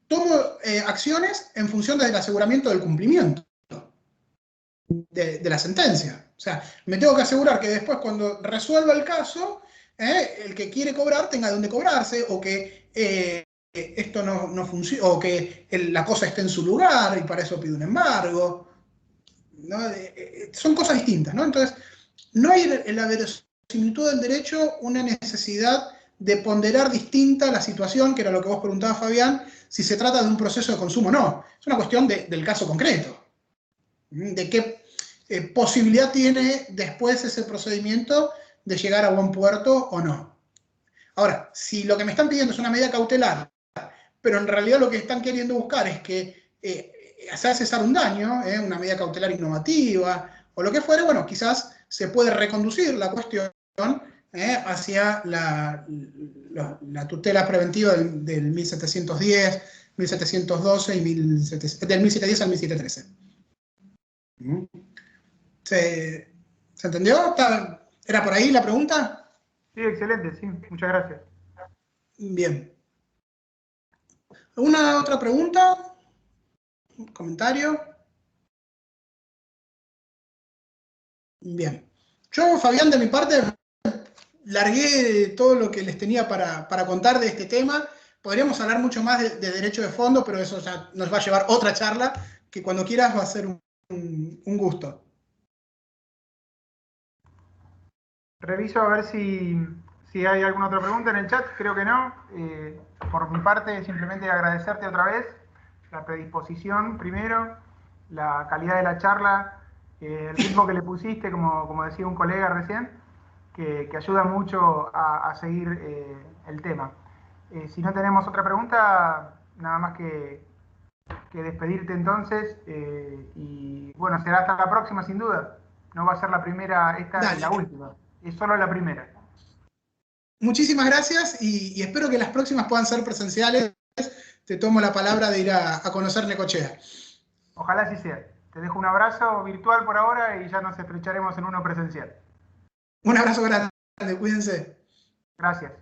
S3: tomo acciones en función del aseguramiento del cumplimiento de la sentencia. O sea, me tengo que asegurar que después cuando resuelva el caso, el que quiere cobrar tenga dónde cobrarse, o que esto no funcione, o que la cosa esté en su lugar y para eso pide un embargo. ¿No? Son cosas distintas, ¿no? Entonces, no hay en la verosimilitud del derecho una necesidad de ponderar distinta la situación, que era lo que vos preguntabas, Fabián, si se trata de un proceso de consumo o no. Es una cuestión del caso concreto. De qué posibilidad tiene después ese procedimiento de llegar a buen puerto o no. Ahora, si lo que me están pidiendo es una medida cautelar, pero en realidad lo que están queriendo buscar es que hacer cesar un daño, una medida cautelar innovativa, o lo que fuere, bueno, quizás se puede reconducir la cuestión hacia la tutela preventiva del 1710, 1712 y del 1710 al 1713. ¿Se entendió? ¿Era por ahí la pregunta?
S1: Sí, excelente, sí, muchas gracias.
S3: Bien. ¿Alguna otra pregunta? ¿Un comentario? Bien. Yo, Fabián, de mi parte, largué todo lo que les tenía para contar de este tema. Podríamos hablar mucho más de derecho de fondo, pero eso ya nos va a llevar otra charla, que cuando quieras va a ser un gusto.
S1: Reviso a ver si hay alguna otra pregunta en el chat, creo que no. Por mi parte, simplemente agradecerte otra vez la predisposición primero, la calidad de la charla, el ritmo que le pusiste, como decía un colega recién, que ayuda mucho a seguir el tema. Si no tenemos otra pregunta, nada más que despedirte entonces, y bueno, será hasta la próxima sin duda. No va a ser la primera, esta
S3: Dale.
S1: y la última. Es solo la primera.
S3: Muchísimas gracias y espero que las próximas puedan ser presenciales. Te tomo la palabra de ir a conocer Necochea.
S1: Ojalá así sea. Te dejo un abrazo virtual por ahora y ya nos estrecharemos en uno presencial.
S3: Un abrazo grande, cuídense.
S1: Gracias.